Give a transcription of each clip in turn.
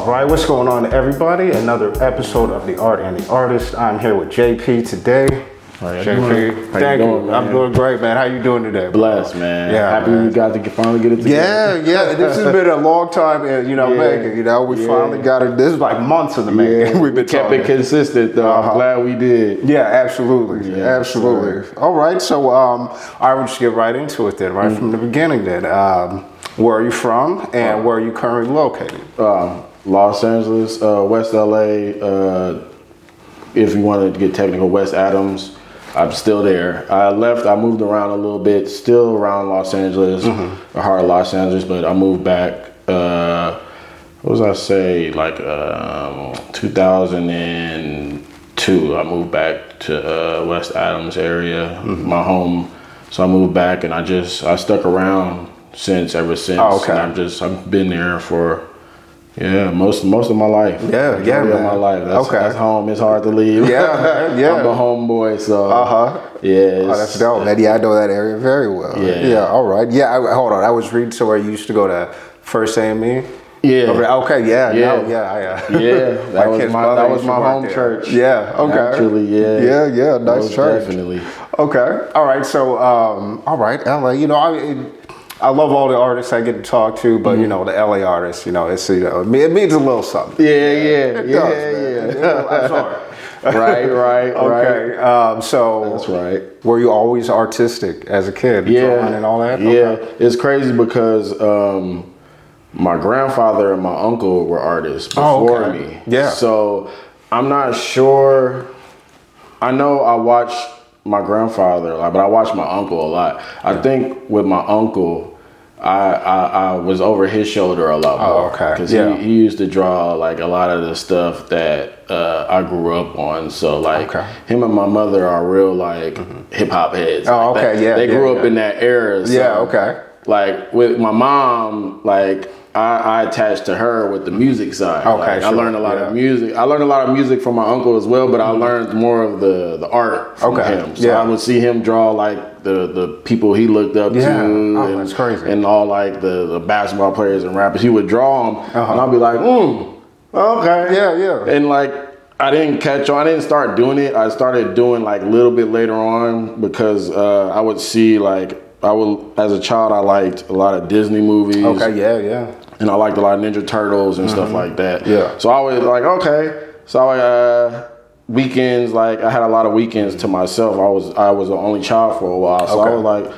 Right, what's going on, everybody? Another episode of The Art and the Artist. I'm here with JP today. JP, thank you. I'm doing great, man. How you doing today? Blessed, man. Yeah, happy man. we got to finally get it together. Yeah. This has been a long time, making. We finally got it. This is like months in the making. We've been kept it consistent, though. I'm glad we did. Yeah, absolutely. Yeah, absolutely. Sorry. All right, so I will just get right into it then, right from the beginning then. Where are you from and where are you currently located? Los Angeles, West LA, if you wanted to get technical, West Adams. I'm still there. I moved around a little bit, still around Los Angeles, the heart of Los Angeles, but I moved back, what was I say, like 2002, I moved back to West Adams area, my home. So I moved back and I stuck around ever since. Oh, okay. And I've been there for most of my life. Yeah, man. My life. That's home. It's hard to leave. Yeah. I'm a homeboy, so. Yeah. Oh, that's dope, man. Yeah, I know that area very well. Yeah. All right. Yeah. Hold on. I was reading somewhere you used to go to First AME. Yeah. Okay. Yeah. That was my home church. Yeah. Okay. Actually, yeah. Yeah. Nice church. Definitely. Okay. All right. So, all right, LA. I love all the artists I get to talk to, but the LA artists, it's it means a little something. Yeah. I'm sorry. Right. Okay. So that's right. Were you always artistic as a kid? Drawing and all that? Yeah. Okay. It's crazy because my grandfather and my uncle were artists before me. Yeah. So I'm not sure. I know I watched my grandfather a lot, but I watched my uncle a lot. I think with my uncle, I was over his shoulder a lot more. Because he used to draw like a lot of the stuff that I grew up on. So him and my mother are real like hip hop heads. Oh, okay, They grew up in that era. So, like with my mom, like I attached to her with the music side. Okay, I learned a lot of music. I learned a lot of music from my uncle as well, but I learned more of the art from him. So I would see him draw like the people he looked up to, that's crazy, and all like the basketball players and rappers. He would draw them, and I'd be like, okay, yeah. And like I didn't catch on. I didn't start doing it. I started doing like a little bit later on because I would see like. As a child, I liked a lot of Disney movies. Okay, yeah. And I liked a lot of Ninja Turtles and stuff like that. Yeah. So I was like, okay. So weekends, like I had a lot of weekends to myself. I was the only child for a while. So I was like,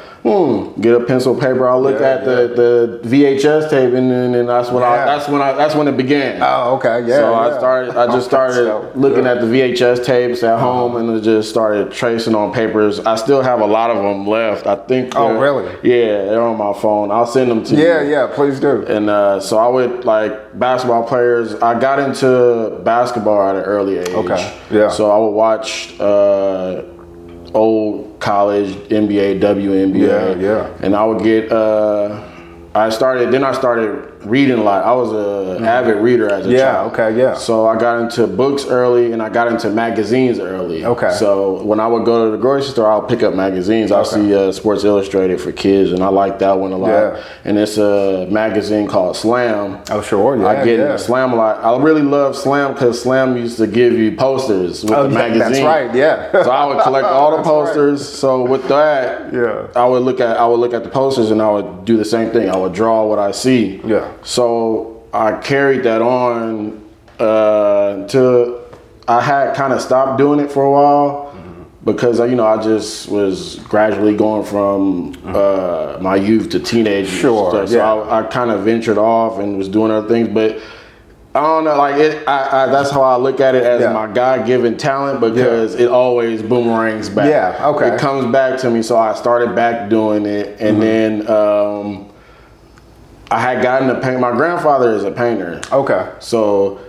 get a pencil, paper. I'll look at the VHS tape, and then that's when it began. Oh, okay, yeah. So I just started looking at the VHS tapes at home, and I just started tracing on papers. I still have a lot of them left. I think. Oh, really? Yeah, they're on my phone. I'll send them to you. Yeah, please do. And so I would like basketball players. I got into basketball at an early age. Okay. Yeah. So I would watch. Old college NBA, WNBA, and I would get. I started reading a lot. I was an avid reader as a child. So I got into books early, and I got into magazines early. Okay. So when I would go to the grocery store, I'll pick up magazines. I'll see Sports Illustrated for kids, and I like that one a lot. Yeah. And it's a magazine called Slam. Oh, sure. Yeah. I get into Slam a lot. I really love Slam because Slam used to give you posters with the magazine. That's right. Yeah. So I would collect all the posters. Right. So with that, I would look at the posters, and I would do the same thing. I would draw what I see. Yeah. So I carried that on until I had kind of stopped doing it for a while because I just was gradually going from my youth to teenage. Sure. So I kind of ventured off and was doing other things, but I don't know, like that's how I look at it as my God-given talent because it always boomerangs back. Yeah. Okay. It comes back to me, so I started back doing it, and then. I had gotten to paint. My grandfather is a painter. Okay. So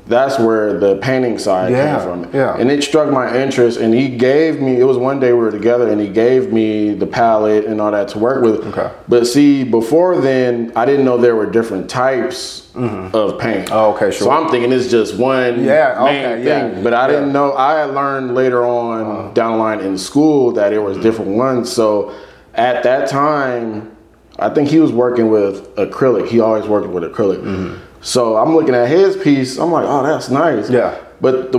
that's where the painting side came from. Yeah. And it struck my interest, and he gave me, it was one day we were together, and he gave me the palette and all that to work with. Okay. But see, before then, I didn't know there were different types of paint. Oh, okay, sure. So I'm thinking it's just one main thing. But I didn't know, I had learned later on down the line in school that there was different ones. So at that time, I think he was working with acrylic. He always worked with acrylic. So I'm looking at his piece. I'm like, oh, that's nice. Yeah. But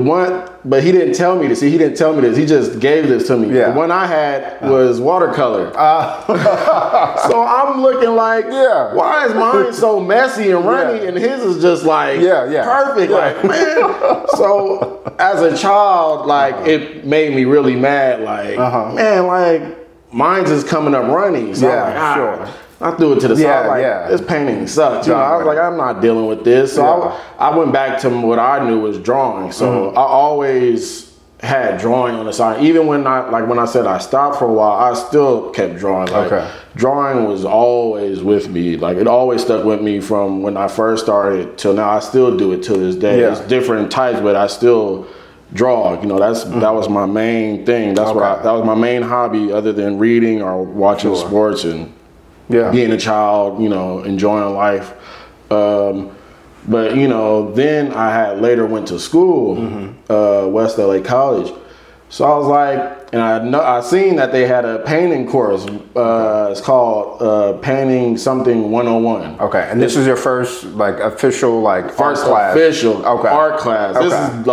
he didn't tell me this. He didn't tell me this. He just gave this to me. Yeah. The one I had was watercolor. So I'm looking like, why is mine so messy and runny, and his is just like perfect? Like, man. So as a child, like it made me really mad. Like, man, like mine's is coming up runny. So I'm like, sure. I threw it to the side. Like, this painting sucks. You know, I was like, I'm not dealing with this. So I went back to what I knew was drawing. So I always had drawing on the side. Even when I said I stopped for a while, I still kept drawing. Like, drawing was always with me. Like, it always stuck with me from when I first started till now. I still do it till this day. It's different types, but I still draw. You know, that was my main thing. That was my main hobby, other than reading or watching sports and being a child, you know, enjoying life. But, you know, then I had later went to school, West LA College. So I was like, and I seen that they had a painting course. It's called Painting Something 101. Okay, and this is your first, like, official, like, first art class? Official art class. This is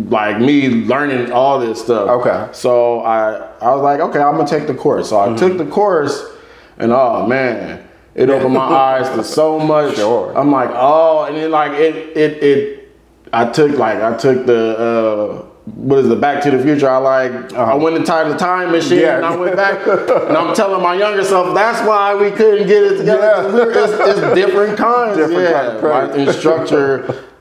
like me learning all this stuff. Okay. So I was like, okay, I'm gonna take the course. So I took the course. And oh man, it opened my eyes to so much. I'm like, oh, and then like I took the what is the Back to the Future? I went inside the time machine and I went back and I'm telling my younger self that's why we couldn't get it together. It's different kinds.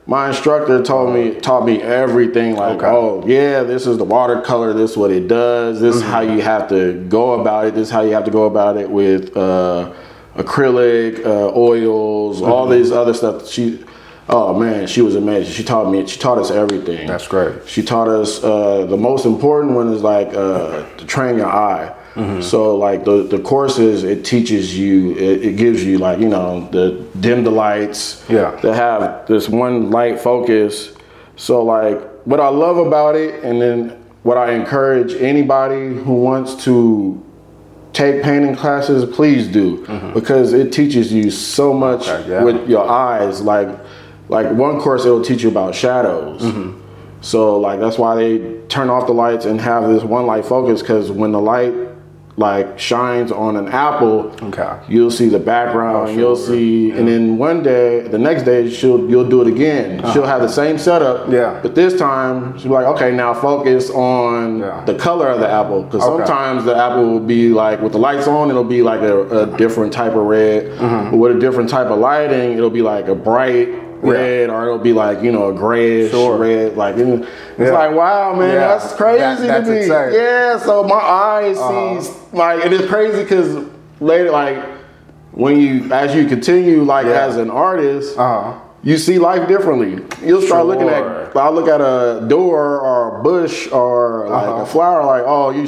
My instructor taught me everything. Like, this is the watercolor. This is what it does. This is how you have to go about it. This is how you have to go about it with acrylic, oils, all these other stuff. She was amazing. She taught us everything. That's great. She taught us the most important one is like to train your eye. So like the courses, it teaches you, it gives you like, you know, the dim the lights, to have this one light focus. So like what I love about it, and then what I encourage anybody who wants to take painting classes, please do, because it teaches you so much with your eyes. Like one course, it'll teach you about shadows. So like that's why they turn off the lights and have this one light focus, because when the light like shines on an apple, you'll see the background, you'll see, and then the next day you'll do it again. She'll have the same setup, but this time she'll be like, okay, now focus on the color of the apple, because sometimes the apple will be like with the lights on, it'll be like a different type of red, but with a different type of lighting, it'll be like a bright red, or it'll be like, you know, a grayish red. Like it's like, wow, man, that's crazy to me. Insane. So my eyes sees like, and it's crazy because later, like as you continue, like as an artist, you see life differently. You'll start looking at, I'll look at a door or a bush or like a flower, like, oh, you'll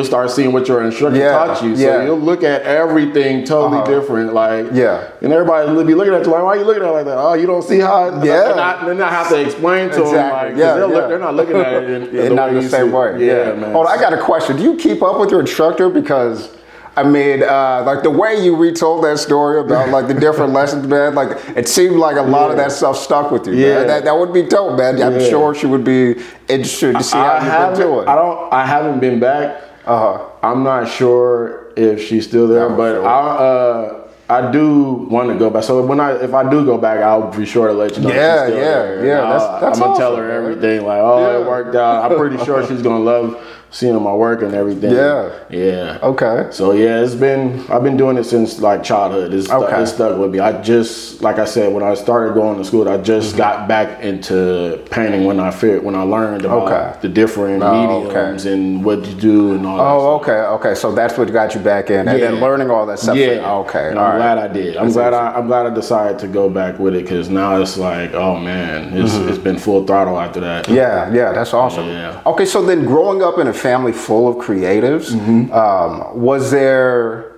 start seeing what your instructor taught you. So you'll look at everything totally different. Like, and everybody will be looking at you like, why are you looking at it like that? Oh, you don't see how, they're not have to explain to them, like, they're not looking at it in not the same way. Man. Hold on, I got a question. Do you keep up with your instructor? Because I mean, like the way you retold that story about like the different lessons, man, like it seemed like a lot of that stuff stuck with you. Man. That would be dope, man. I'm sure she would be interested to see how you've been doing. I haven't been back. I'm not sure if she's still there, but I do want to go back. So if I do go back, I'll be sure to let you know. That's I'm gonna awesome, tell her everything. Like, it worked out. I'm pretty sure she's gonna love seeing my work and everything. Okay. So I've been doing it since like childhood. It's stuck with me. I just, like I said, when I started going to school, I just got back into painting when I learned about the different mediums and what you do and all that stuff. Okay. So that's what got you back in, and then learning all that stuff. Okay. And I'm glad I did. I'm glad I decided to go back with it, because now it's like, oh man, it's been full throttle after that. Yeah, that's awesome. Okay, so then growing up in a family full of creatives, was there,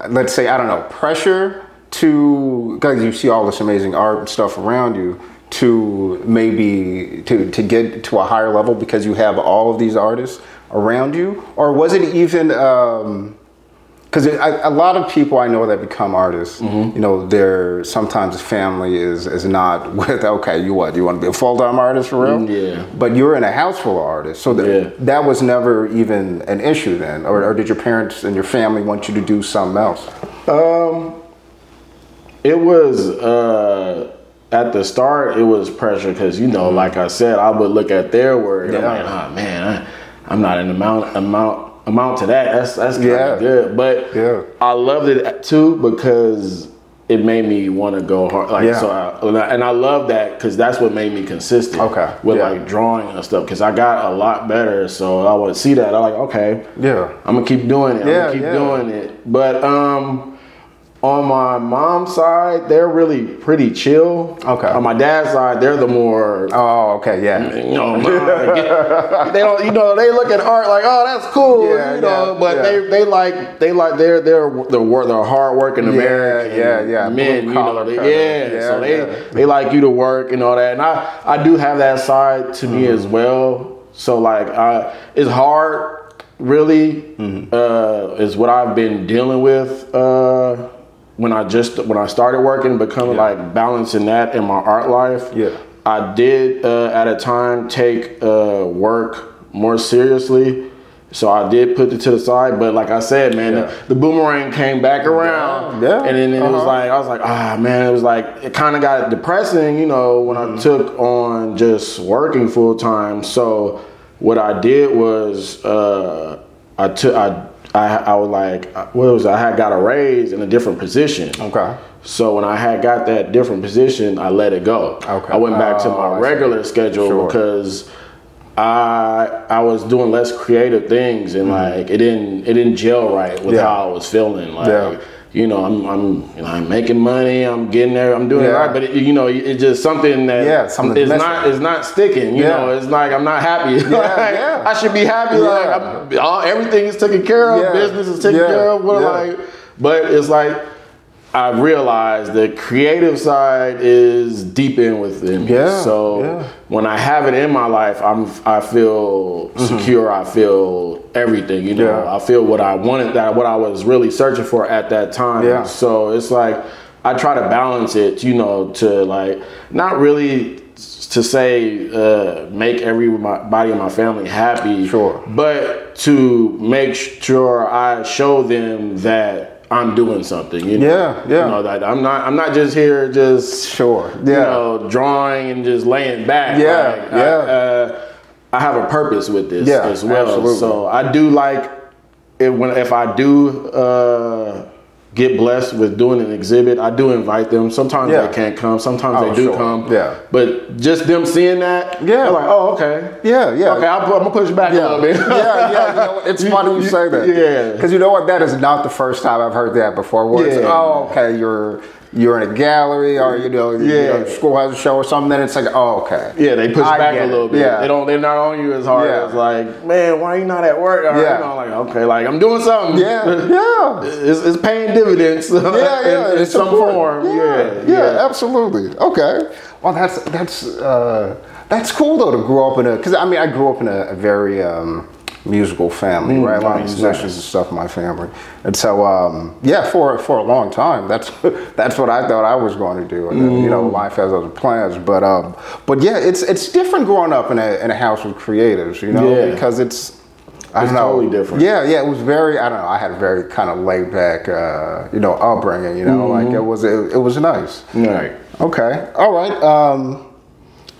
let's say, I don't know, pressure to, because you see all this amazing art and stuff around you, to maybe to get to a higher level because you have all of these artists around you? Or was it even Because a lot of people I know that become artists, you know, their sometimes family is not with, okay, you want to be a full-time artist for real? Yeah. But you're in a house full of artists, so that was never even an issue then, or did your parents and your family want you to do something else? It was at the start. It was pressure because, you know, like I said, I would look at their work and I'm like, oh man, I'm not an amount to that. That's kind of good. But I loved it too because it made me want to go hard. Like and I love that because that's what made me consistent. With like drawing and stuff because I got a lot better. So I would see that. I'm like, okay, I'm gonna keep doing it. I'm gonna keep doing it. But on my mom's side, they're really pretty chill. On my dad's side, they're the more. You know, they don't. You know, they look at art like, oh, that's cool. You know, but they like they're hardworking American men. You know, so they like you to work and all that. And I do have that side to me as well. So like, it's hard. Really, is what I've been dealing with. When I started working, becoming like balancing that in my art life. I did at a time take work more seriously, so I did put it to the side. But like I said, man, the boomerang came back around, and then it was like I was like, man, it was like it kind of got depressing, you know, when I took on just working full time. So what I did was I was like, I had got a raise in a different position. So when I had got that different position, I let it go. I went back to my regular schedule because I was doing less creative things and like it didn't gel right with how I was feeling. Like you know, I'm making money, I'm getting there, I'm doing it right, but it's just something that is not sticking. You know, it's like I'm not happy. I should be happy. Like everything is taken care of, business is taken care of. But it's like I realized the creative side is deep in within me. So when I have it in my life, I feel secure. I feel everything. You know, I feel what I wanted, what I was really searching for at that time. So it's like I try to balance it. You know, to like not really to say make everybody in my family happy, but to make sure I show them that I'm doing something, you know. You know, that I'm not just here just you know, drawing and just laying back. I have a purpose with this as well. Absolutely. So I do like it if I do get blessed with doing an exhibit, I do invite them. Sometimes they can't come, sometimes they do come. But just them seeing that, they're like, oh, okay. Okay, I'm gonna push back a little bit. You know, it's funny you say that. Because you know what, that is not the first time I've heard that before. Where it's, oh, okay, you're in a gallery or you know, school has a show or something, then it's like, oh, okay. They push back a little bit. They're not on you as hard as like, man, why are you not at work? Or, you know, like, okay, like I'm doing something. It's paying dividends in some form. Absolutely. Okay. Well, that's cool though to grow up in because I mean I grew up in a very musical family, right? A lot of musicians and stuff in my family, and so for a long time, that's what I thought I was going to do, and then, you know, life has other plans, but yeah, it's different growing up in a house with creatives, you know, because it's totally different. It was very, I don't know, I had a very kind of laid back, you know, upbringing, you know, like it was nice. Okay, all right.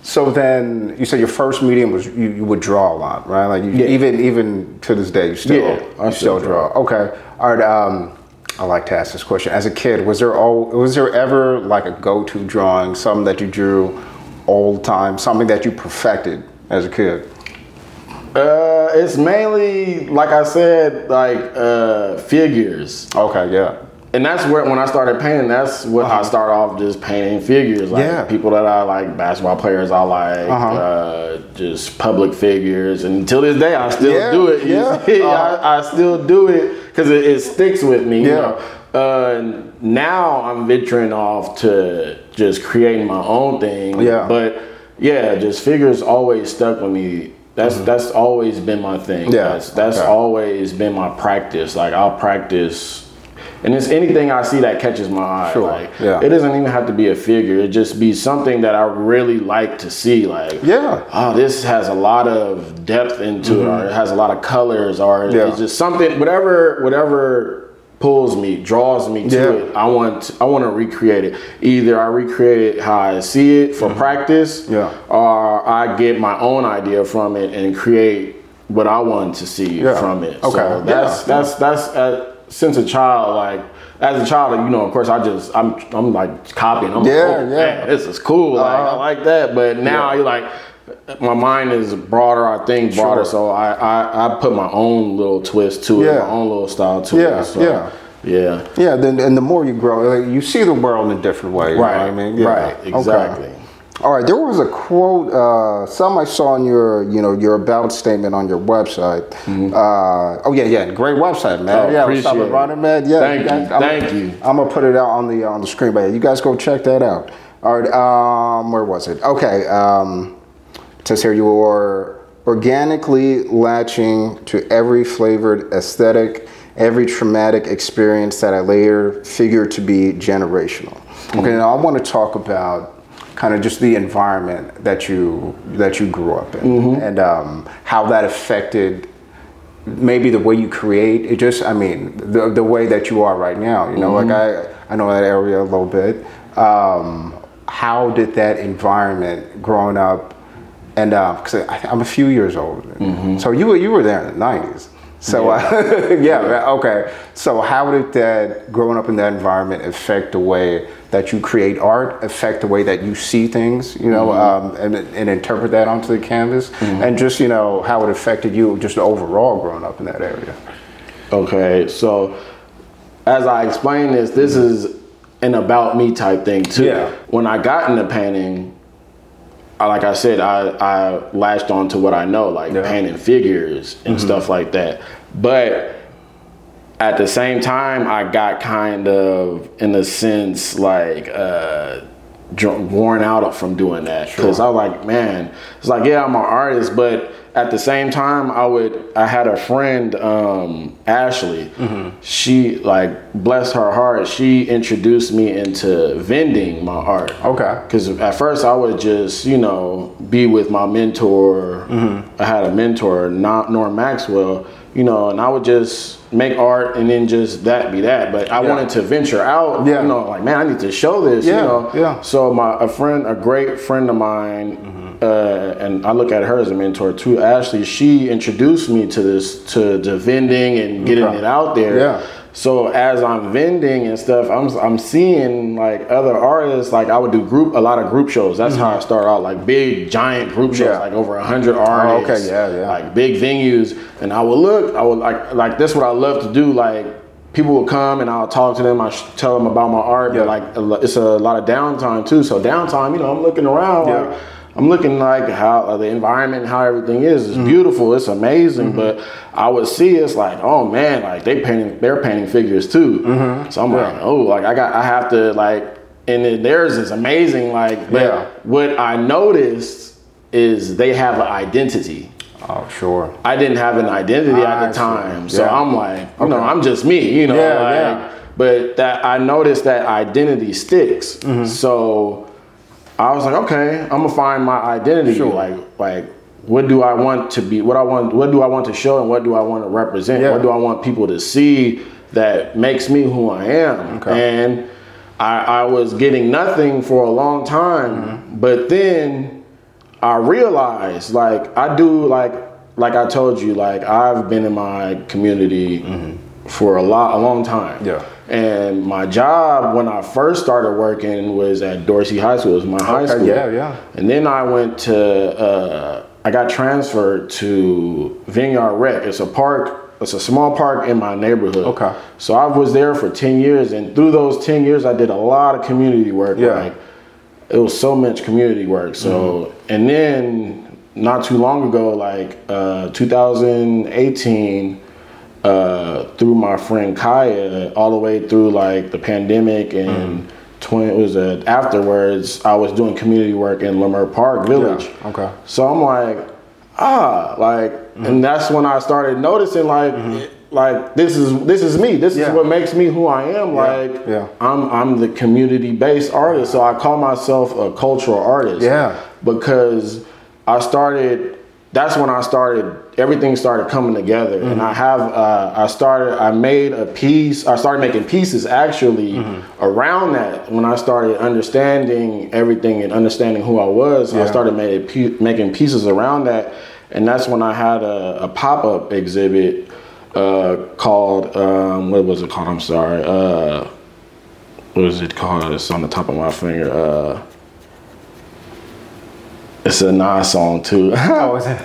So then you said your first medium was you would draw a lot, right? Like even to this day you still draw. Okay. All right. I like to ask this question. As a kid, was there ever like a go-to drawing, something that you drew all the time, something that you perfected as a kid? It's mainly, like I said, like figures. Okay, And that's where, when I started painting, that's what I started off just painting figures. Like people that I like, basketball players I like, just public figures. And until this day, I still do it. I still do it because it sticks with me. You know? Now I'm venturing off to just creating my own thing. But just figures always stuck with me. That's always been my thing. That's always been my practice. Like I'll practice and it's anything I see that catches my eye. Sure. Like, it doesn't even have to be a figure. It just be something that I really like to see. Like, oh, this has a lot of depth into it, or it has a lot of colors, or it's just something, whatever pulls me, draws me to it. I want to recreate it. Either I recreate it how I see it for practice, or I get my own idea from it and create what I want to see from it. Okay, so that's since a child, like as a child, you know, of course, I'm like copying. I'm like, oh, man, this is cool. Like, I like that. But now I like, my mind is broader, I think broader, so I put my own little twist to it, my own little style to it. So, then the more you grow, like, you see the world in a different way. Right. You know what I mean? Right. Exactly. Okay. All right. There was a quote, some I saw in your about statement on your website. Great website, man. Appreciate it. Running, man. Yeah. Thank you. I'm gonna put it out on the screen, but you guys go check that out. All right. Where was it? Okay. It says here you are organically latching to every flavored aesthetic, every traumatic experience that I later figured to be generational. Okay, now I want to talk about kind of just the environment that you grew up in, and how that affected maybe the way you create. It just, I mean, the way that you are right now. You know, like I know that area a little bit. How did that environment growing up? And because I'm a few years older, so you were there in the 90s. So okay. So how did that growing up in that environment affect the way that you create art, affect the way that you see things, you know, and interpret that onto the canvas, and just, you know, how it affected you just overall growing up in that area? Okay, so as I explain this is an about me type thing too. Yeah. When I got into painting, like I said, I latched on to what I know, like painting figures and stuff like that. But at the same time, I got kind of, in a sense, like worn out from doing that. Because I was like, man, it's like, yeah, I'm an artist, but at the same time, I had a friend, Ashley. She, like, bless her heart, she introduced me into vending my art. Okay. Because at first I would just, you know, be with my mentor. I had a mentor, Norm Maxwell, you know, and I would just make art and then just that be that. But I wanted to venture out, you know, like, man, I need to show this, you know. So a great friend of mine, and I look at her as a mentor too, Ashley, she introduced me to the vending and getting it out there. So as I'm vending and stuff, I'm seeing like other artists. Like I would do a lot of group shows. That's how I started out, like big giant group shows, like over 100 artists, like big venues. And I would like this is what I love to do. Like people will come and I'll talk to them. I tell them about my art, but like it's a lot of downtime too. So downtime, you know, I'm looking around. Like, I'm looking like how the environment, how everything is beautiful, it's amazing. But I would see it's like, oh man, like they're painting figures too. So I'm like, oh, like I have to like, and then theirs is amazing. Like, but what I noticed is they have an identity. Oh, sure. I didn't have an identity at the time, so I'm like, you know, I'm just me, you know. But that I noticed that identity sticks. So I was like, okay, I'm gonna find my identity. Like, what do I want to be? What do I want to show, and what do I want to represent? What do I want people to see that makes me who I am? And I was getting nothing for a long time, but then I realized, like, I do, like I told you, like I've been in my community for a long time. And my job when I first started working was at Dorsey High School. It was my high school. And then I went to, I got transferred to Vineyard Rec. It's a park. It's a small park in my neighborhood. So I was there for 10 years. And through those 10 years, I did a lot of community work. Like, it was so much community work. So, and then not too long ago, like 2018, through my friend Kaya, all the way through like the pandemic and afterwards, I was doing community work in Lamert Park Village. So I'm like, and that's when I started noticing like like this is me. This is what makes me who I am. Like I'm the community based artist. So I call myself a cultural artist. Yeah. Because that's when I started, everything started coming together. And I started making pieces actually around that. When I started understanding everything and understanding who I was, I started making pieces around that. And that's when I had a pop-up exhibit called, what was it called? I'm sorry. What was it called? It's on the top of my finger. It's a Nas song too. Oh, is it?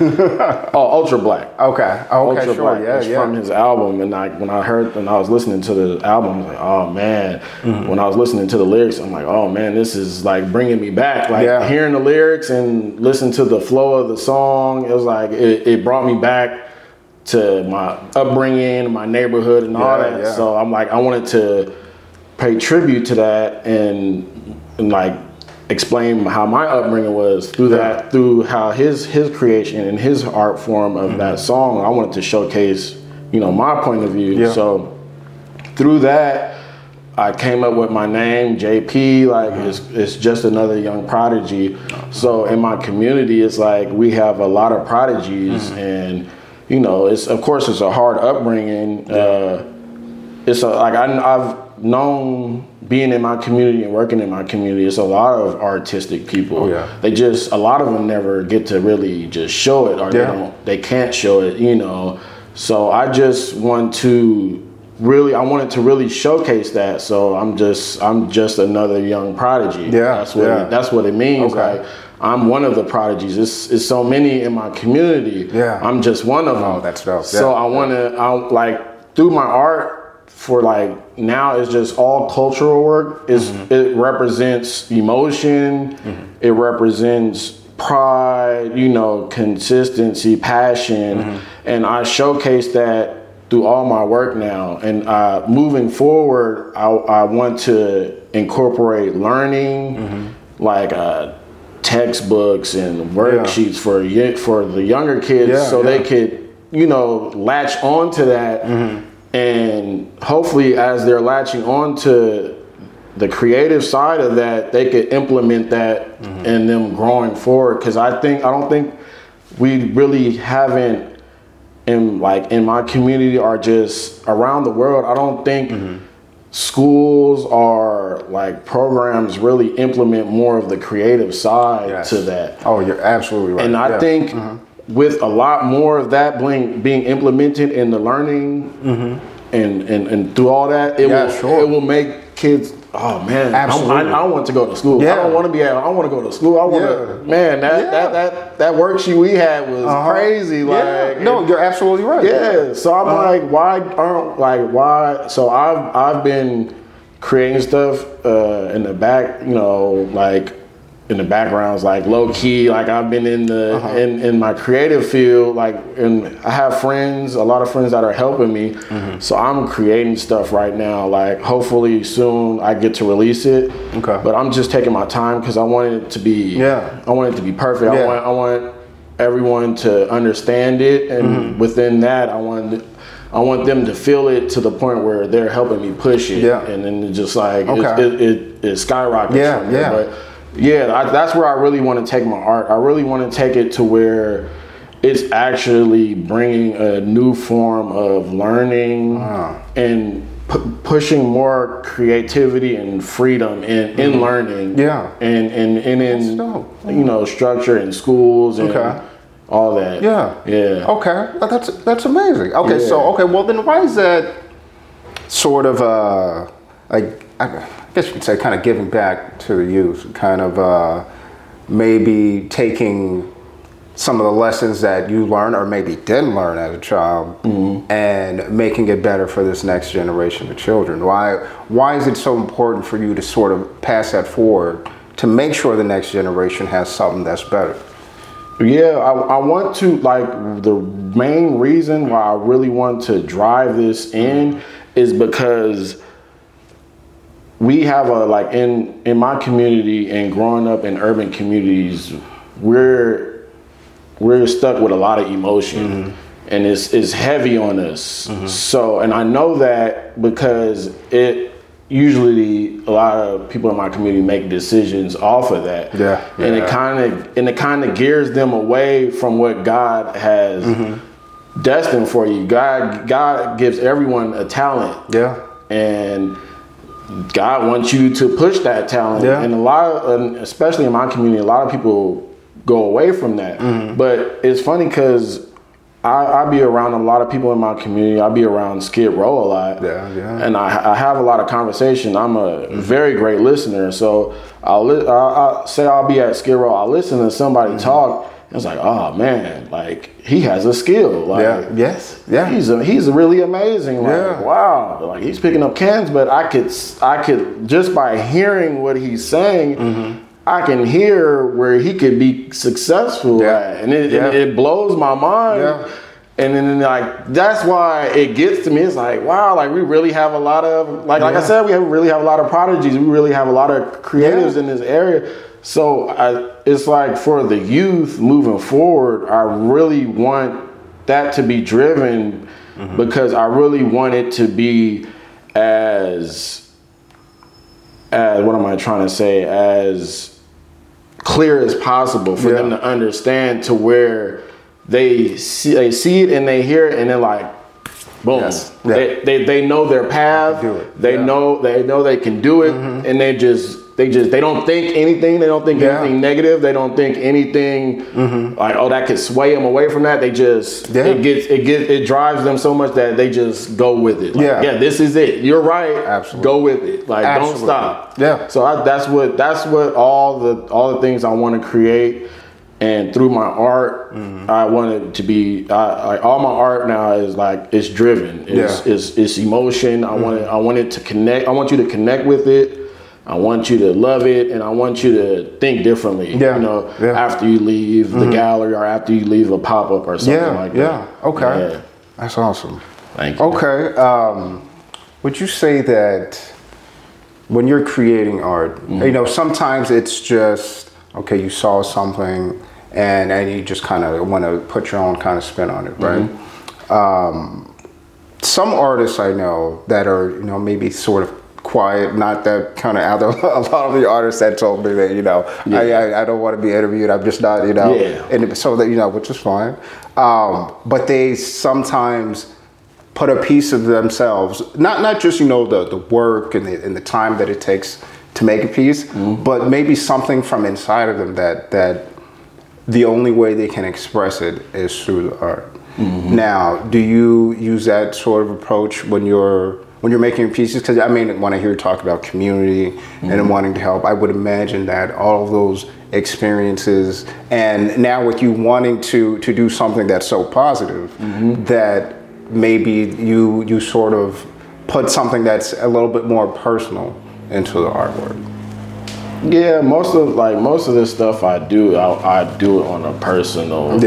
Oh, Ultra Black. Okay. Oh, okay, Ultra sure. Black. Yeah, it's from his album, and when I was listening to the album, I was like, oh man. When I was listening to the lyrics, I'm like, oh man, this is like bringing me back. Like hearing the lyrics and listening to the flow of the song, it was like it brought me back to my upbringing, my neighborhood, and all that. Yeah. So I'm like, I wanted to pay tribute to that and like explain how my upbringing was through that, through how his creation and his art form of that song. I wanted to showcase, my point of view. Yeah. So through that, I came up with my name, JAyP. Like it's just another young prodigy. So in my community, it's like we have a lot of prodigies, and it's it's a hard upbringing. I've known, being in my community and working in my community, it's a lot of artistic people. A lot of them never get to really just show it, or they can't show it, So I just wanted to really showcase that. So I'm just another young prodigy. That's what it means. Okay. Like I'm one of the prodigies. It's so many in my community. I'm just one of them. Oh, that's dope. So I through my art, for like now it's just all cultural work. It represents emotion. It represents pride, consistency, passion. And I showcase that through all my work now. And moving forward, I want to incorporate learning, like textbooks and worksheets for the younger kids, they could, latch onto that. And hopefully as they're latching on to the creative side of that, they could implement that in them growing forward. Because I don't think we really haven't, in my community or just around the world, I don't think schools or like programs really implement more of the creative side to that. Oh, you're absolutely right. And I think with a lot more of that being implemented in the learning and through all that, it will make kids. Oh man, I want to go to school. I don't want to I want to go to school. I want to. Man, that worksheet we had was crazy. Like, no, you're absolutely right. Yeah. So I'm why? So I've been creating stuff in the back. In the backgrounds, like low key, like I've been in the in my creative field, and I have a lot of friends that are helping me. So I'm creating stuff right now. Like hopefully soon I get to release it. Okay. But I'm just taking my time because I want it to be I want it to be perfect. I want everyone to understand it, and within that I want them to feel it to the point where they're helping me push it. And then it just it skyrockets from there. But that's where I really want to take my art. I really want to take it to where it's actually bringing a new form of learning and pushing more creativity and freedom in learning. And in structure in schools and all that. Okay, that's amazing. Okay, well then why is that sort of I guess you could say kind of giving back to the youth, kind of maybe taking some of the lessons that you learned or maybe didn't learn as a child and making it better for this next generation of children? Why is it so important for you to sort of pass that forward to make sure the next generation has something that's better? I want to, the main reason why I really want to drive this in is because we have in my community and growing up in urban communities, we're stuck with a lot of emotion and it's heavy on us. So, and I know that because usually a lot of people in my community make decisions off of that. And it kind of gears them away from what God has destined for you. God gives everyone a talent. And God wants you to push that talent. And especially in my community, a lot of people go away from that. But it's funny because I be around a lot of people in my community. I be around Skid Row a lot. And I have a lot of conversation. I'm a very great listener. So I'll be at Skid Row. I'll listen to somebody talk. And it's like, oh man, like he has a skill. Like, he's really amazing. Like, wow, like he's picking up cans. But I could just by hearing what he's saying, I can hear where he could be successful at, and it blows my mind. And then like that's why it gets to me. It's like, wow, like we really have a lot of like I said, we really have a lot of prodigies. We really have a lot of creatives in this area. So it's like for the youth moving forward, I really want that to be driven because I really want it to be as what am I trying to say, as clear as possible for them to understand, to where they see it and they hear it and they're like, boom. They know their path. They know they can do it, and they don't think anything. They don't think anything negative. They don't think anything like, oh, that could sway them away from that. They just it drives them so much that they just go with it. Like, this is it. You're right. Absolutely. Go with it. Like, don't stop. So that's what all the things I want to create. And through my art, I want it to be like all my art now is like it's driven. It's emotion. I want it to connect. I want you to connect with it. I want you to love it, and I want you to think differently. After you leave the gallery or after you leave a pop-up or something like that. Okay. That's awesome. Thank you. Okay. Would you say that when you're creating art, sometimes it's just, okay, you saw something and you just kind of want to put your own kind of spin on it, right? Some artists I know that are, maybe sort of quiet, not that kind of out. A lot of the artists that told me that, I don't want to be interviewed. I'm just not, and so that, which is fine. But they sometimes put a piece of themselves, not just, the work and the time that it takes to make a piece, but maybe something from inside of them that the only way they can express it is through the art. Now, do you use that sort of approach when you're making pieces? Because when I hear you talk about community and wanting to help, I would imagine that all of those experiences, and now with you wanting to do something that's so positive, that maybe you sort of put something that's a little bit more personal into the artwork. Yeah, most of this stuff I do it on a personal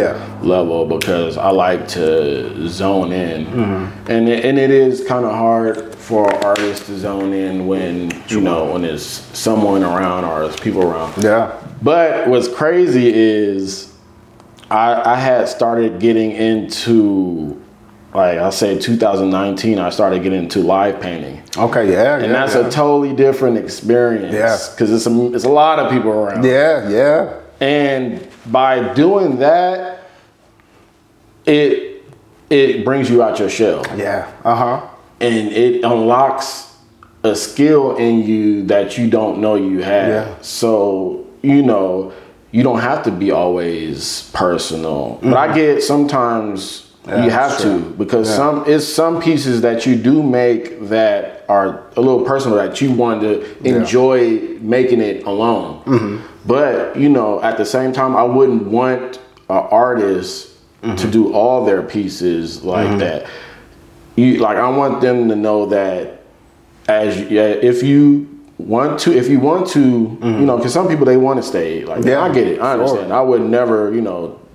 level because I like to zone in, and it is kind of hard for artists to zone in when when there's someone around or there's people around. But what's crazy is I had started getting into, like I say 2019, I started getting into live painting. Okay, and that's a totally different experience. Because it's a lot of people around. And by doing that, it brings you out your shell. And it unlocks a skill in you that you don't know you have. So you don't have to be always personal. But I get sometimes. You have to, because some pieces that you do make that are a little personal that you want to enjoy making it alone. But at the same time, I wouldn't want an artist to do all their pieces like that. I want them to know that if you want to, because some people, they want to stay. I get it. I understand. I would never,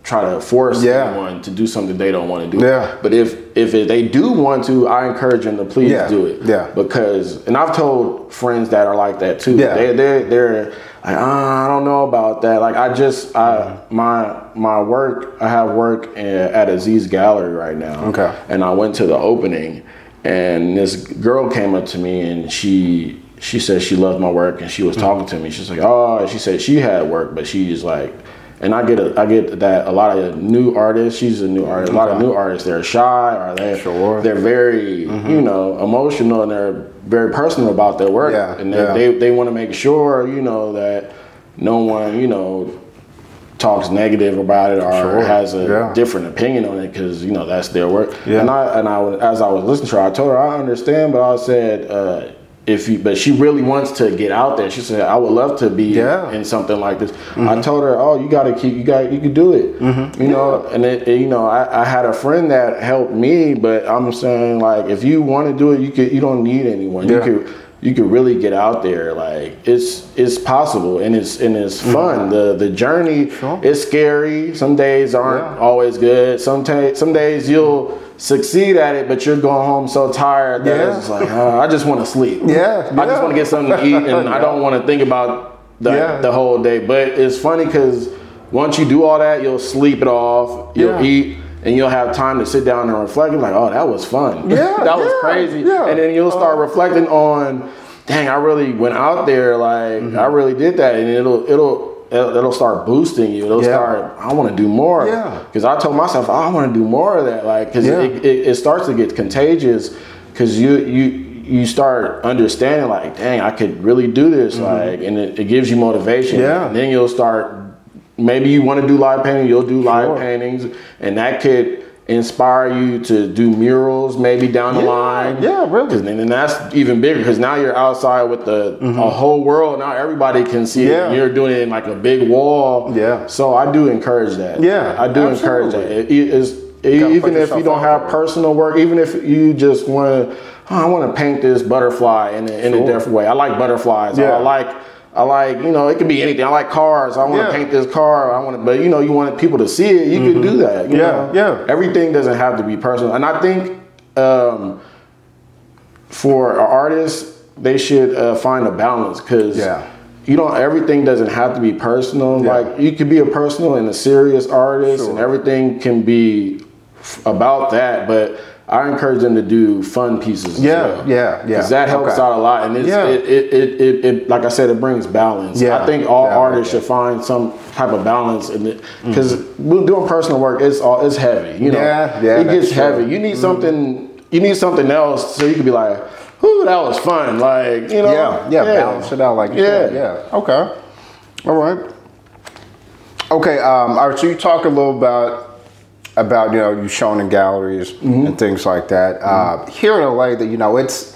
try to force anyone to do something they don't want to do. But if they do want to, I encourage them to please do it. Because, and I've told friends that are like that too. They're I don't know about that. Like my work, I have work at Aziz Gallery right now. Okay. And I went to the opening, and this girl came up to me, and she said she loved my work, and she was talking to me. She's like, oh, she said she had work, but she's like, and I get that a lot of new artists. She's a new artist. A lot of new artists, they're shy, or they're very you know, emotional, and they're very personal about their work, and they want to make sure, you know, that no one, you know, talks negative about it or has a different opinion on it, because, you know, that's their work. And I as I was listening to her, I told her I understand, but I said, but she really wants to get out there. She said, I would love to be in something like this. I told her, oh, you can do it. You know, and you know, I had a friend that helped me, but I'm saying, like, if you want to do it, you don't need anyone. You could really get out there. Like, it's possible, and it's fun. The journey is scary. Some days aren't always good. Some days you'll succeed at it, but you're going home so tired that it's just like, I just want to sleep. I just want to get something to eat, and I don't want to think about the whole day. But it's funny because once you do all that, you'll sleep it off, you'll eat, and you'll have time to sit down and reflect. You're like, oh, that was fun. That was crazy. And then you'll start reflecting on, dang, I really went out there, like, I really did that, and it'll start boosting you. It'll start, I want to do more. Because I told myself, I want to do more of that. Like, because it starts to get contagious, because you start understanding, like, dang, I could really do this. Like, and it gives you motivation. And then you'll start, maybe you want to do live painting, you'll do live paintings, and that could inspire you to do murals maybe down the line. Really. And that's even bigger, because now you're outside with a whole world. Now everybody can see it, and you're doing it in like a big wall. So I do encourage that. I do encourage that. Even if you don't have personal work, even if you just want to, I want to paint this butterfly in a different way. I like butterflies. I like, you know, it could be anything. I like cars. I want to paint this car. But, you know, you want people to see it. You can do that. You know? Everything doesn't have to be personal. And I think for artists, they should find a balance, because everything doesn't have to be personal. Like, you could be a personal and a serious artist, and everything can be about that. But I encourage them to do fun pieces as well. Because that helps out a lot. And it like I said, it brings balance. I think all artists should find some type of balance in it, because doing personal work, it's heavy. You know, it gets heavy. You need something. You need something else, so you can be like, "Ooh, that was fun!" Like, you know, balance it out, like you said. Okay, all right. Okay, all right. So you talk a little about, you know, you shown in galleries and things like that. Here in LA, that, you know, it's,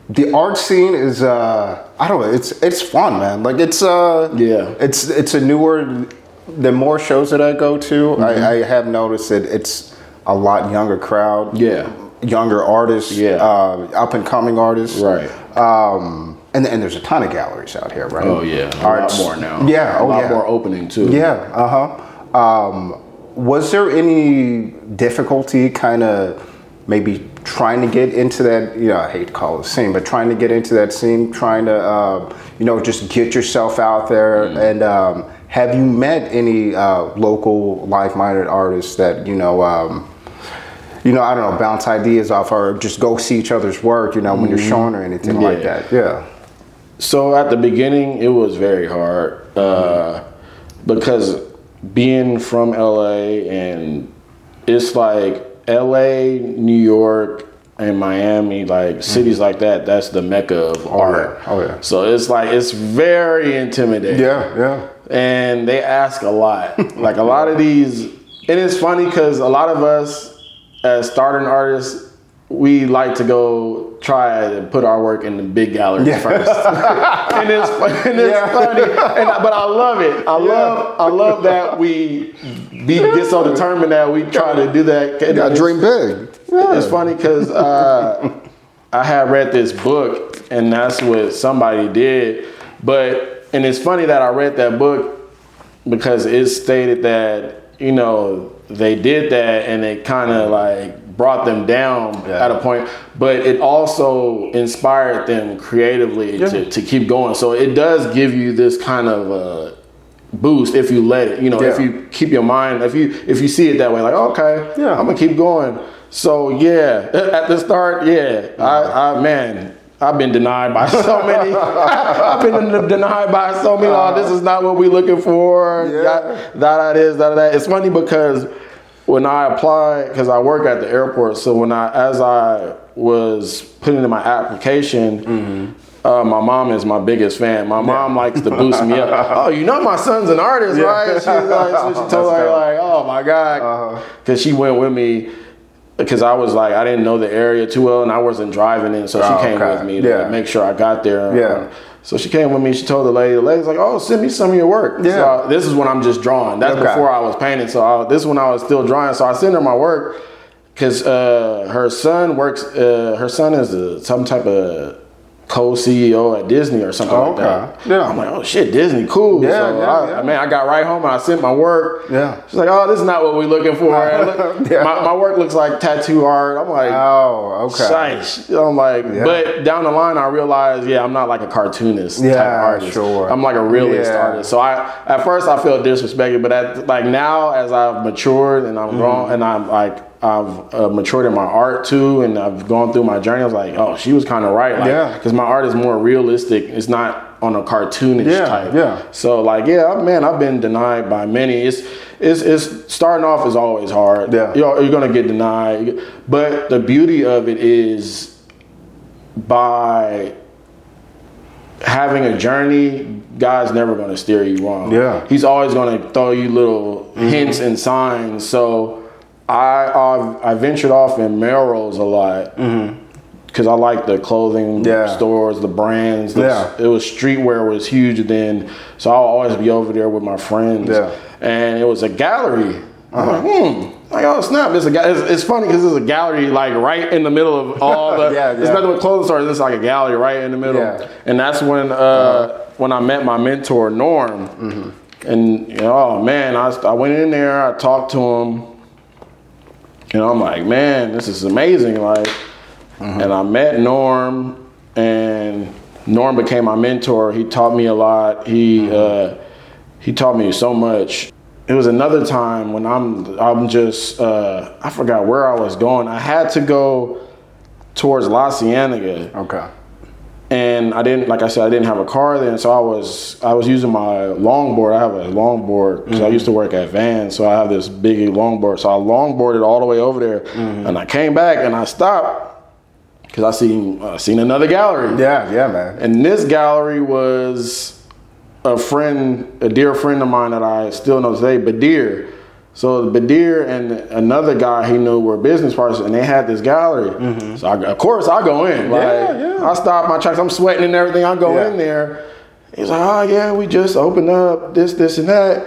the art scene is I don't know, it's fun, man. Like, it's a newer, the more shows that I go to, I have noticed that it's a lot younger crowd, younger artists, up and coming artists, right? And there's a ton of galleries out here, right? Oh yeah, a lot more now. A lot more opening too. Was there any difficulty kind of maybe trying to get into that, you know, I hate to call it a scene, but trying to get into that scene, trying to, you know, just get yourself out there? And have you met any local like-minded artists that, you know, I don't know, bounce ideas off, or just go see each other's work, you know, when you're showing or anything like that? So at the beginning, it was very hard because being from LA, and it's like LA, New York, and Miami, like cities like that, that's the mecca of art. So it's like, it's very intimidating. And they ask a lot. Like, a lot of these, and it's funny because a lot of us as starting artists, we like to go try to put our work in the big gallery first. and it's funny. But I love it. I love that we get so determined that we try to do that. You gotta dream big. It's funny because I had read this book, and that's what somebody did. And it's funny that I read that book, because it stated that, you know, they did that, and it kind of like brought them down at a point, but it also inspired them creatively to keep going. So it does give you this kind of boost if you let it, if you keep your mind, if you see it that way, like, okay, I'm gonna keep going. So at the start, I've been denied by so many. I've been denied by so many. Oh, this is not what we're looking for. That. It's funny because when I applied, because I work at the airport, so as I was putting in my application, my mom is my biggest fan. My mom likes to boost me up. Oh, my son's an artist, right? She's like, so she told her, like, oh my God, because she went with me. Because I was like, I didn't know the area too well, and I wasn't driving in, so she came with me to make sure I got there. So she came with me. She told the lady's like, oh, send me some of your work. So this is when I'm just drawing. That's before I was painting. So this is when I was still drawing. So I sent her my work because her son works. Her son is some type of co-CEO at Disney or something like that. I'm like, oh shit, Disney, cool. I got right home and I sent my work. She's like, oh, this is not what we're looking for. My work looks like tattoo art. I'm like, oh, okay. I'm like, but down the line I realized, I'm not like a cartoonist type artist. Sure. I'm like a realist artist. So at first I felt disrespected, but now as I've matured and I'm grown and I'm like, I've matured in my art too, and I've gone through my journey. I was like, oh, she was kind of right, because my art is more realistic. It's not on a cartoonish type. So like, I've been denied by many. It's starting off is always hard. You're gonna get denied, but the beauty of it is by having a journey, God's never gonna steer you wrong. He's always gonna throw you little hints and signs. So I ventured off in Melrose a lot because I like the clothing stores, the brands. It was streetwear was huge then, so I'll always be over there with my friends. And it was a gallery. I'm like, oh snap! It's funny because it's a gallery like right in the middle of all the. It's nothing with clothing stores. It's like a gallery right in the middle. And that's when I met my mentor Norm. And oh man, I went in there. I talked to him. And I'm like, man, this is amazing. Like, and I met Norm, and Norm became my mentor. He taught me a lot. He taught me so much. It was another time when I'm just I forgot where I was going. I had to go towards La Cienega. And I didn't have a car then, so I was using my longboard. I have a longboard because I used to work at Vans, so I have this big longboard. So I longboarded all the way over there, and I came back and I stopped because I seen another gallery. Man. And this gallery was a dear friend of mine that I still know today, Badir. So Badir and another guy he knew were business partners, and they had this gallery. So of course I go in. I stop my tracks. I'm sweating and everything. I go in there. He's like, oh yeah, we just opened up this and that.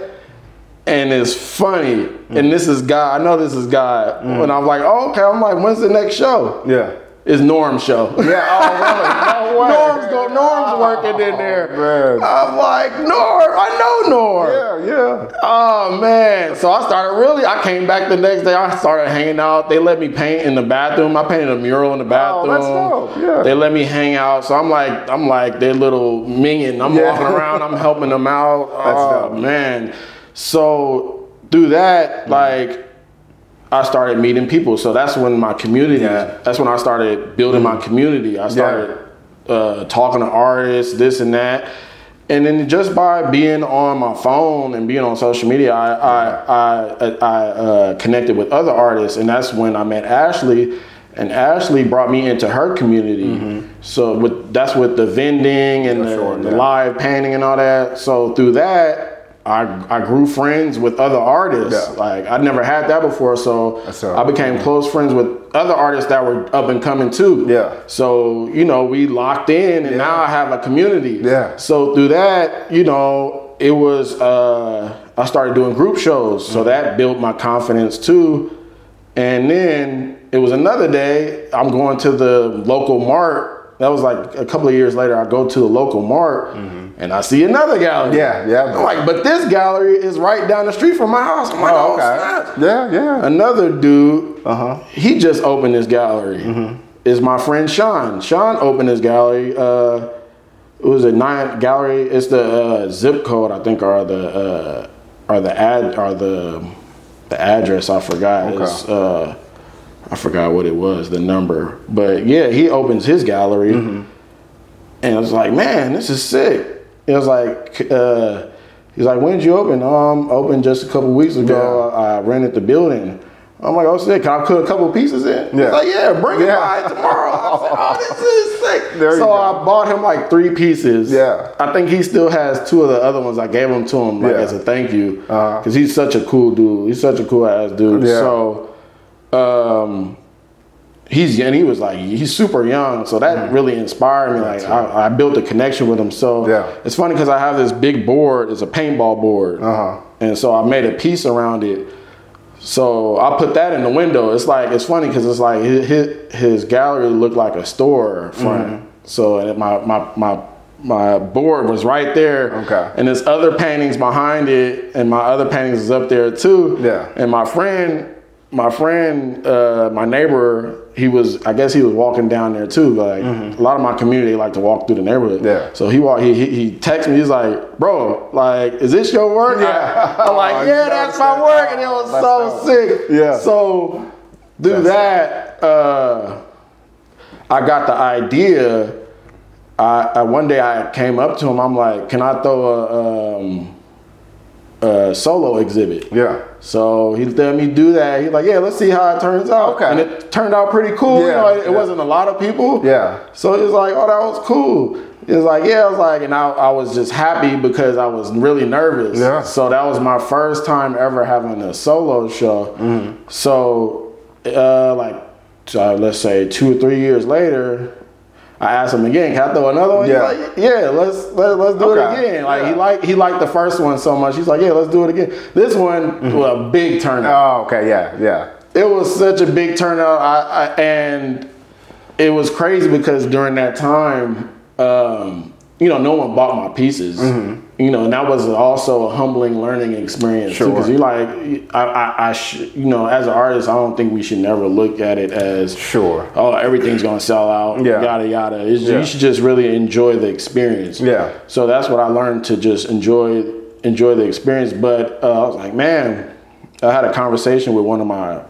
And it's funny. And this is God. I know this is God. And I'm like, oh, okay. I'm like, when's the next show? It's Norm's show. Oh, really? No way. Norm's working in there. Man. I'm like, Norm, I know Norm. Oh, man. So I came back the next day. I started hanging out. They let me paint in the bathroom. I painted a mural in the bathroom. Oh, that's dope. They let me hang out. So I'm like their little minion. I'm walking around. I'm helping them out. That's dope. Man. So through that, I started meeting people. So that's when my community, that's when I started building my community. I started talking to artists, this and that. And then just by being on my phone and being on social media, I connected with other artists. And that's when I met Ashley. And Ashley brought me into her community. So that's with the vending and the live painting and all that. So through that, I grew friends with other artists. Like I'd never had that before, so I became close friends with other artists that were up and coming too. So we locked in, and now I have a community. So through that, it was I started doing group shows, so that built my confidence too. And then it was another day. I'm going to the local mart that was like a couple of years later, I go to the local mart and I see another gallery. Yeah. I'm like, but this gallery is right down the street from my house. I'm like, okay. Yeah. Another dude, he just opened this gallery. Is my friend Sean. Sean opened his gallery. It was a 9 gallery. It's the zip code, I think, or the address. I forgot. Okay. I forgot what it was, the number. But yeah, he opens his gallery, and I was like, man, this is sick. It was like, he's like, when did you open? Opened just a couple weeks ago. I rented the building. I'm like, oh sick, can I put a couple pieces in? He's like, yeah, bring it by tomorrow. I said, oh, this is sick. So I bought him like 3 pieces. Yeah. I think he still has 2 of the other ones. I gave them to him like as a thank you. Because he's such a cool dude. He's such a cool ass dude. Yeah. So he was like, he's super young. So that really inspired me. Like I built a connection with him. So it's funny because I have this big board. It's a paintball board. And so I made a piece around it. So I put that in the window. It's like, it's funny because it's like his gallery looked like a store front. So my board was right there. Okay. And there's other paintings behind it, and my other paintings is up there too. Yeah. And my neighbor, I guess he was walking down there too. Like a lot of my community like to walk through the neighborhood. Yeah. So he texted me. He's like, bro, like, is this your work? Yeah. I'm like, yeah, that's my work. And it was so sick. Yeah. So through that, I got the idea. One day I came up to him. I'm like, can I throw a solo exhibit? Yeah. So he let me do that. He's like, yeah, let's see how it turns out. Okay. And it turned out pretty cool. Yeah, you know, it wasn't a lot of people. Yeah. So he was like, oh, that was cool. He was like, yeah. I was like, and I was just happy because I was really nervous. Yeah. So that was my first time ever having a solo show. So let's say 2 or 3 years later, I asked him again, can I throw another one? Yeah. He's like, yeah, let's do it again. Like he liked the first one so much. He's like, yeah, let's do it again. This one was a big turnout. Oh, okay, yeah. It was such a big turnout, and it was crazy because during that time, no one bought my pieces. And that was also a humbling learning experience too. Because you're like, as an artist, I don't think we should never look at it as oh, everything's gonna sell out, yada yada. You should just really enjoy the experience. Yeah. So that's what I learned, to just enjoy the experience. But I was like, man, I had a conversation with one of my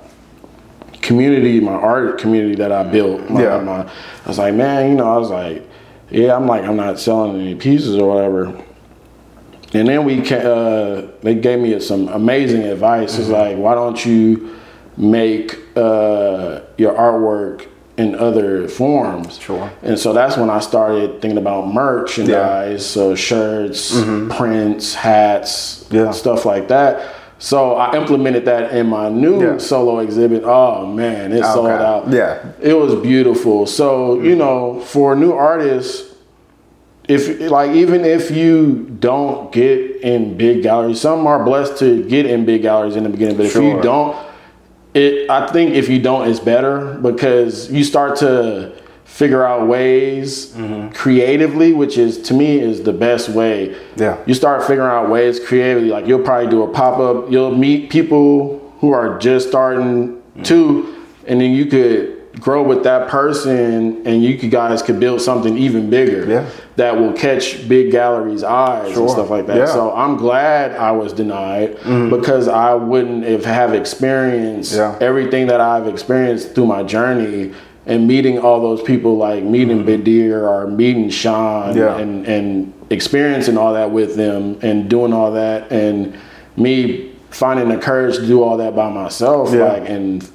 art community that I built. I was like, man, I'm not selling any pieces or whatever. And then they gave me some amazing advice. It's like, why don't you make your artwork in other forms? Sure. And so that's when I started thinking about merchandise, so shirts, prints, hats, stuff like that. So I implemented that in my new solo exhibit. Oh man, it sold out. Yeah. It was beautiful. So, for new artists, even if you don't get in big galleries, some are blessed to get in big galleries in the beginning, but if you don't, I think if you don't, it's better, because you start to figure out ways creatively, which to me is the best way. Yeah. You start figuring out ways creatively, like you'll probably do a pop-up, you'll meet people who are just starting too, and then you could grow with that person, and you guys could build something even bigger that will catch big galleries' eyes and stuff like that. Yeah. So I'm glad I was denied, because I wouldn't have experienced everything that I've experienced through my journey, and meeting all those people, like meeting Badir or meeting Sean, and experiencing all that with them and doing all that, and me finding the courage to do all that by myself, and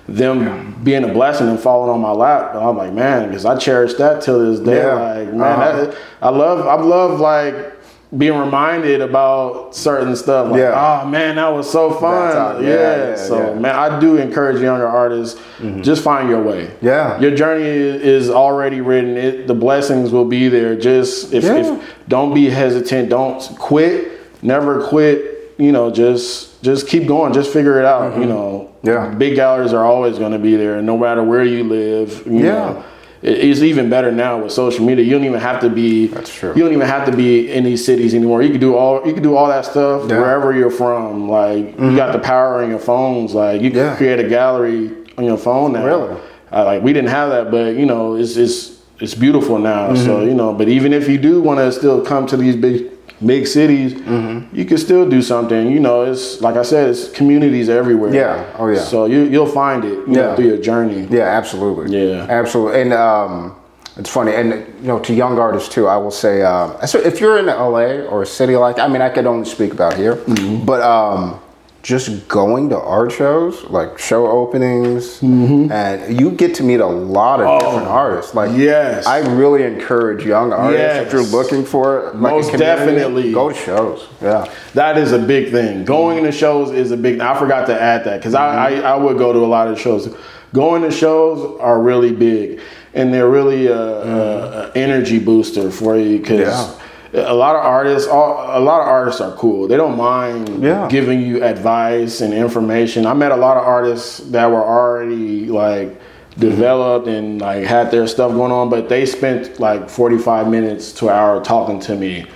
them being a blessing and falling on my lap. I'm like, man, because I cherish that till this day. Like, man, I love like being reminded about certain stuff. Like, oh man, that was so fun. So man, I do encourage younger artists, just find your way. Yeah. Your journey is already written. The blessings will be there. Just if don't be hesitant, don't quit, never quit. Just keep going. Just figure it out. Big galleries are always going to be there, no matter where you live. You know, it's even better now with social media. You don't even have to be. That's true. You don't even have to be in these cities anymore. You can do all that stuff wherever you're from. Like you got the power in your phones. Like you can create a gallery on your phone now. Really? Like we didn't have that, but you know, it's beautiful now. So you know, but even if you do want to still come to these big cities, you can still do something. You know, it's like I said, it's communities everywhere. Yeah. Oh yeah. So you'll find it. You know, through your journey. Yeah, absolutely. Yeah, absolutely. And it's funny, and you know, to young artists too, I will say, so if you're in LA or a city like, I mean, I could only speak about here, but just going to art shows, like show openings, and you get to meet a lot of different artists. Like, I really encourage young artists, if you're looking for it, like most definitely go to shows. Yeah, that is a big thing. Going to shows is a big. I forgot to add that because I would go to a lot of shows. Going to shows are really big, and they're really a energy booster for you because. A lot of artists are cool. They don't mind giving you advice and information. I met a lot of artists that were already like developed and like had their stuff going on, but they spent like 45 minutes to an hour talking to me,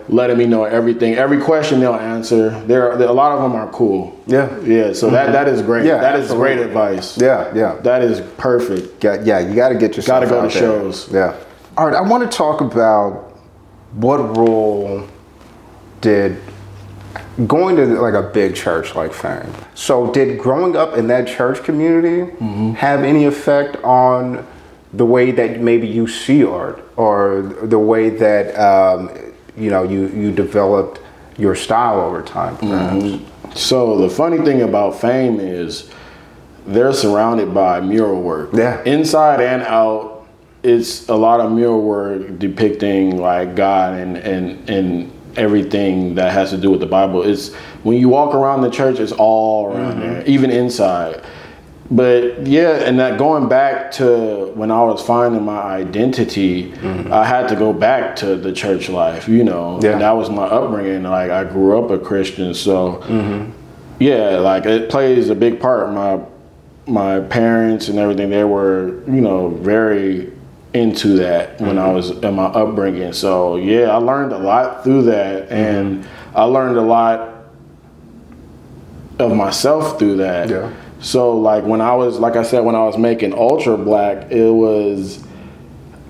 letting me know everything. Every question they'll answer. A lot of them are cool. So that is great. That is great advice. That is perfect. You got to get yourself. Got to go to shows. All right, I want to talk about. What role did going to like a big church like Fame? So did growing up in that church community have any effect on the way that maybe you see art or the way that you developed your style over time, perhaps? So the funny thing about Fame is they're surrounded by mural work. Inside and out. It's a lot of mural work depicting like God and everything that has to do with the Bible. It's when you walk around the church, it's all around there, even inside. But and that going back to when I was finding my identity, I had to go back to the church life, you know. And that was my upbringing. Like I grew up a Christian, so like it plays a big part. My parents and everything, they were, you know, very into that when I was in my upbringing. So I learned a lot through that, and I learned a lot of myself through that. So like when I was, like I said, when I was making Ultra Black, it was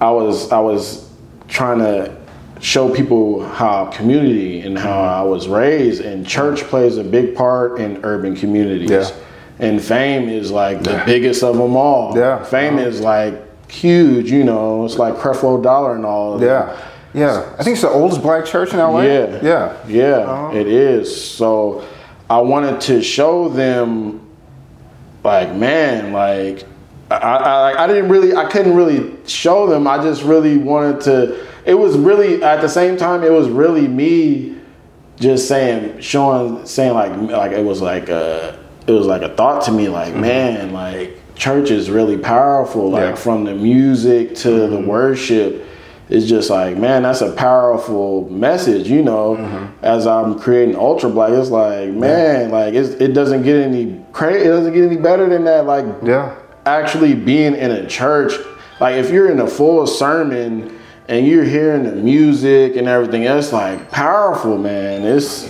I was trying to show people how community and how I was raised, and church plays a big part in urban communities. And Fame is like the biggest of them all. Fame is like huge, you know. It's like Creflo Dollar and all of that. I think it's the oldest black church in LA. It is. So I wanted to show them, like, man, like I couldn't really show them. I just really wanted to. It was really at the same time. It was really me just saying like it was like a thought to me, like, man, like. Church is really powerful, like from the music to the worship. It's just like, man, that's a powerful message, you know. As I'm creating Ultra Black, it's like, man, like it doesn't get any better than that. Like, actually being in a church, like if you're in a full sermon and you're hearing the music and everything, it's like powerful, man. It's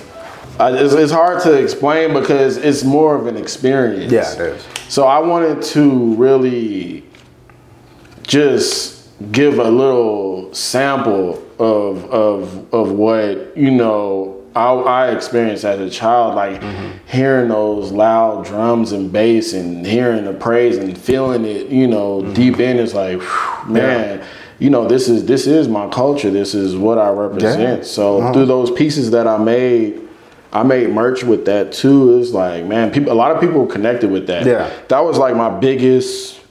hard to explain because it's more of an experience. It is. So I wanted to really just give a little sample of what, you know, I experienced as a child, like hearing those loud drums and bass and hearing the praise and feeling it, you know, deep in. It's like, whew, man, you know, this is my culture. This is what I represent. So through those pieces that I made merch with that too. It's like, man, a lot of people connected with that. That was like my biggest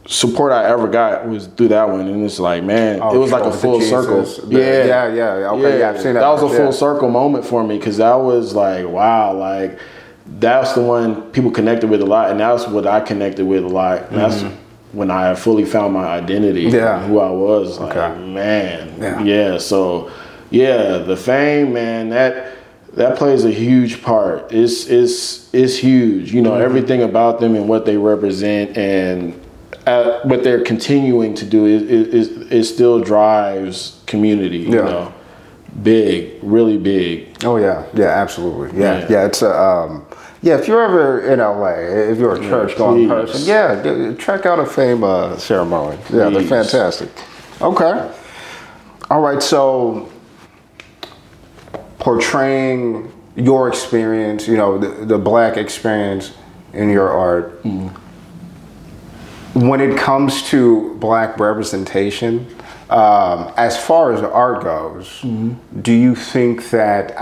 support I ever got was through that one. And it's like, man, it was like a full circle. Okay, I've seen that. That was a full circle moment for me, because that was like, wow, like that's the one people connected with a lot, and that's what I connected with a lot. And that's when I fully found my identity, who I was. Like, man, so the Fame, man, that plays a huge part. It's huge, you know, everything about them and what they represent, and what they're continuing to do it still drives community. You know, big, really big. Oh yeah, absolutely. Yeah. It's a if you're ever in LA, if you're a church going person, check out a Fame ceremony. Yeah, they're fantastic. Okay. All right. So portraying your experience, the Black experience in your art. When it comes to Black representation, as far as art goes, do you think that,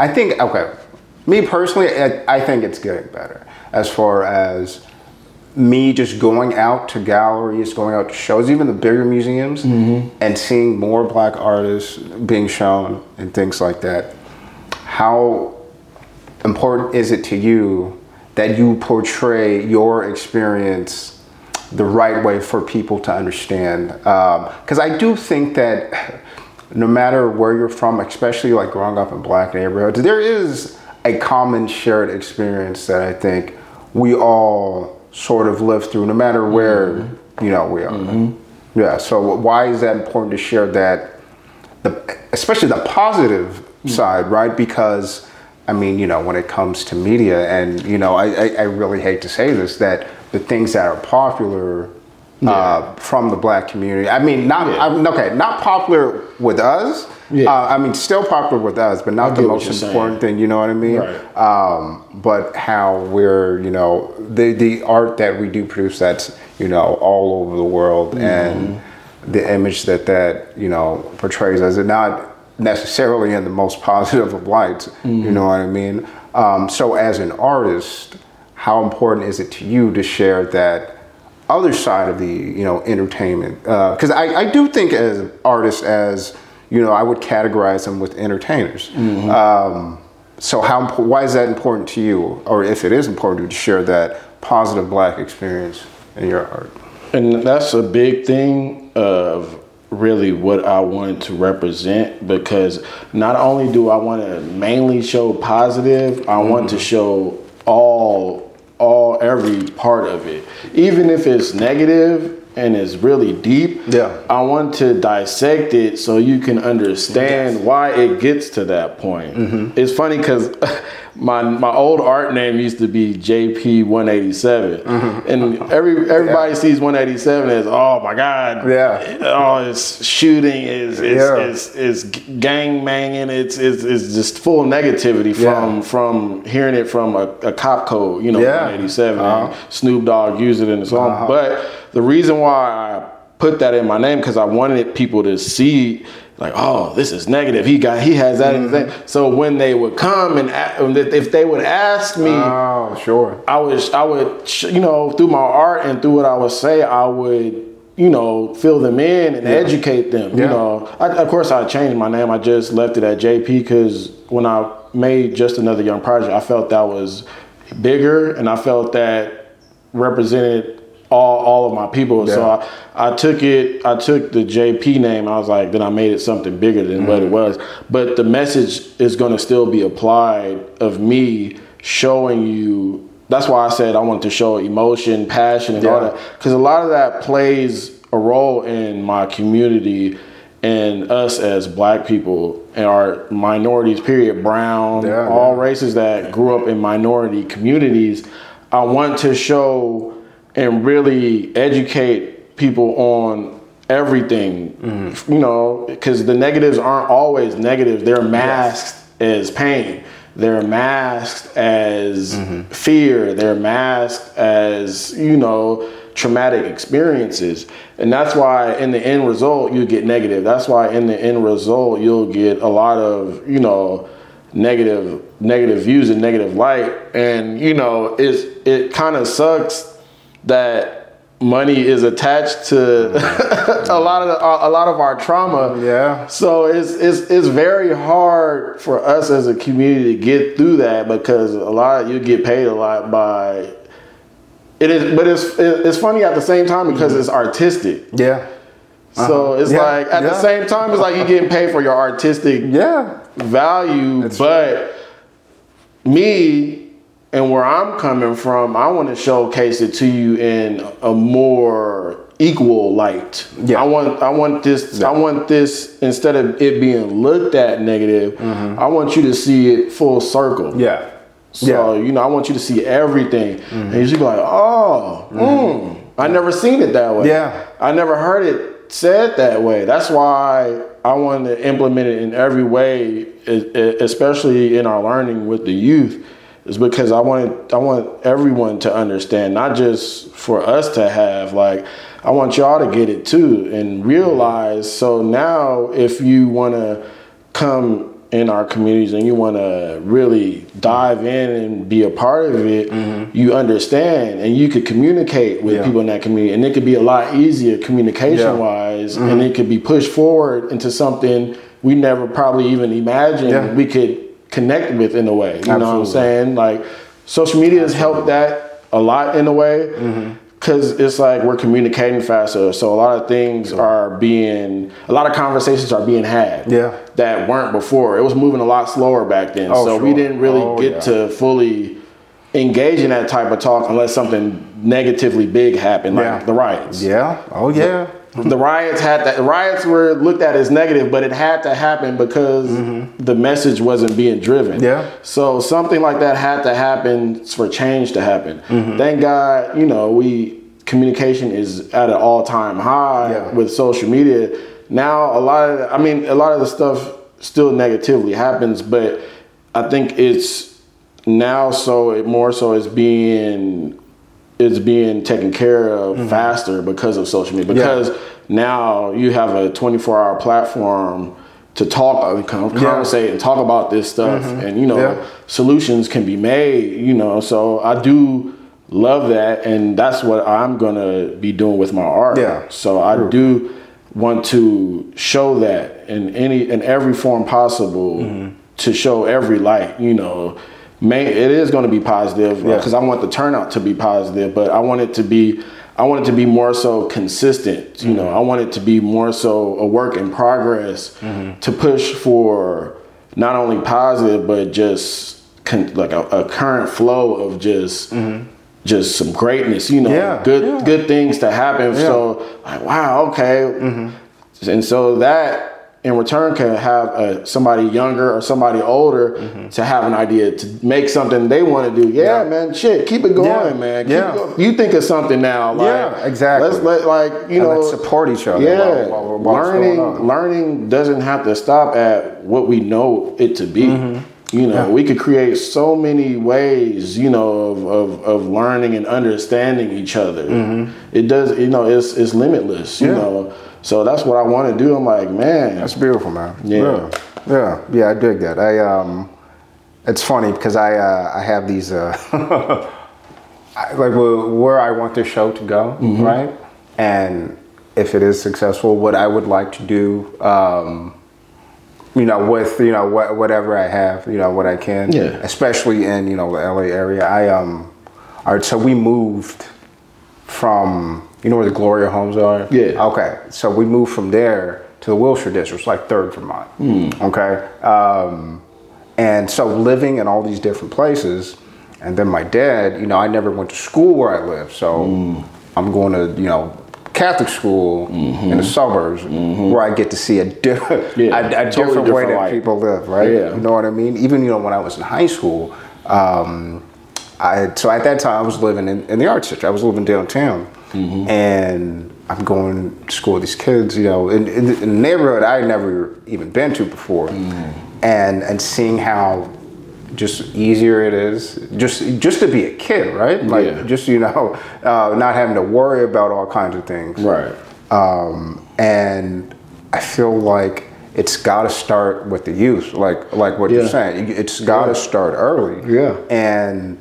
me personally, I think it's getting better as far as me just going out to galleries, going out to shows, even the bigger museums, and seeing more Black artists being shown and things like that. How important is it to you that you portray your experience the right way for people to understand? Because I do think that no matter where you're from, especially like growing up in Black neighborhoods, there is a common shared experience that I think we all sort of live through, no matter where we are. Yeah. So why is that important to share that, especially the positive side, right? Because when it comes to media, and I really hate to say this, that the things that are popular from the Black community, not popular with us. Still popular with us, but not the most important thing. You know what I mean? Right. But how we're, the art that we do produce, that's all over the world, and the image that portrays us, and not necessarily in the most positive of lights. You know what I mean? So as an artist, how important is it to you to share that other side of the entertainment? Because I do think as artists, as I would categorize them with entertainers. So why is that important to you, or if it is important to you, to share that positive Black experience in your art? And that's a big thing of really what I wanted to represent, because not only do I want to mainly show positive, I want to show every part of it, even if it's negative and it's really deep. I want to dissect it so you can understand why it gets to that point. It's funny because my old art name used to be JAyP 187, and everybody sees 187 as, oh my God, it's shooting, is gang banging, it's just full of negativity from hearing it from a cop code, 187. And Snoop Dogg used it in the song, but the reason why I put that in my name, because I wanted people to see, like, oh, this is negative. He has that in the thing. So when they would come and if they would ask me, I would, through my art and through what I would say, I would, fill them in and educate them. Of course, I changed my name. I just left it at JAyP because when I made Just Another Young Prodigy, I felt that was bigger, and I felt that represented all of my people. So I took the JAyP name. I was like, then I made it something bigger than what it was. But the message is going to still be applied of me showing you. That's why I said I wanted to show emotion, passion, and all that, because a lot of that plays a role in my community and us as Black people and our minorities, period, brown, all races that grew up in minority communities. I want to show and really educate people on everything, because the negatives aren't always negative. They're masked as pain. They're masked as fear. They're masked as, traumatic experiences. And that's why in the end result, you get negative. That's why in the end result, you'll get a lot of, negative views and negative light. And, it kind of sucks that money is attached to a lot of our trauma. So it's very hard for us as a community to get through that, because you get paid a lot by it is, but it's funny at the same time because it's artistic. So it's like at the same time, it's like you're getting paid for your artistic value. That's but me and where I'm coming from, I want to showcase it to you in a more equal light. Yeah. I want this. Yeah. I want this, instead of it being looked at negative, I want you to see it full circle. Yeah. So, you know, I want you to see everything. And you should be like, oh, I never seen it that way. Yeah. I never heard it said that way. That's why I wanted to implement it in every way, especially in our learning with the youth, is because I want everyone to understand, not just for us to have, like, I want y'all to get it too and realize. So now if you want to come in our communities and you want to really dive in and be a part of it, you understand and you could communicate with people in that community, and it could be a lot easier communication wise, and it could be pushed forward into something we never probably even imagined we could connect with in a way. You know what I'm saying? Like, social media has helped that a lot in a way. Because it's like we're communicating faster, so a lot of things a lot of conversations are being had that weren't before. It was moving a lot slower back then, so we didn't really get to fully engage in that type of talk unless something negatively big happened, like the riots. The riots were looked at as negative, but it had to happen because the message wasn't being driven. So something like that had to happen for change to happen. Thank God, you know, communication is at an all-time high with social media. Now a lot of the stuff still negatively happens, but I think it's now it's being taken care of faster because of social media. Because now you have a 24-hour platform to talk, conversate and talk about this stuff, and you know, solutions can be made. You know, so I do love that, and that's what I'm gonna be doing with my art. So I do want to show that in every form possible, to show every light. You know. It is going to be positive because I want the turnout to be positive, but I want it to be more so consistent. You know, I want it to be more so a work in progress to push for not only positive, but just like a current flow of just some greatness. You know, good things to happen. So like, wow, okay, and so that, in return, can have somebody younger or somebody older to have an idea to make something they want to do. Man, shit, keep it going, man. Keep it going. You think of something now, like, exactly. Let's support each other. Learning doesn't have to stop at what we know it to be. You know, we could create so many ways, you know, of learning and understanding each other. It does, you know, it's limitless, you know. So that's what I want to do. I'm like, man, that's beautiful, man. Yeah, I dig that. It's funny because I have these like where I want this show to go, right? And if it is successful, what I would like to do, you know, with whatever I have, you know, what I can, especially in the LA area. All right, so we moved from. You know where the Gloria homes are? Yeah. Okay. So we moved from there to the Wilshire district. It's like 3rd Vermont. Okay. And so living in all these different places, and then my dad, you know, I never went to school where I live. So I'm going to, you know, Catholic school in the suburbs where I get to see a different way that people live, right? You know what I mean? Even, you know, when I was in high school, so at that time I was living in the Arts District. I was living downtown. And I'm going to school with these kids, you know, in the neighborhood I had never even been to before, and seeing how just easier it is just to be a kid, right? Like just, you know, not having to worry about all kinds of things, right? And I feel like it's got to start with the youth, like what you're saying. It's got to start early, and.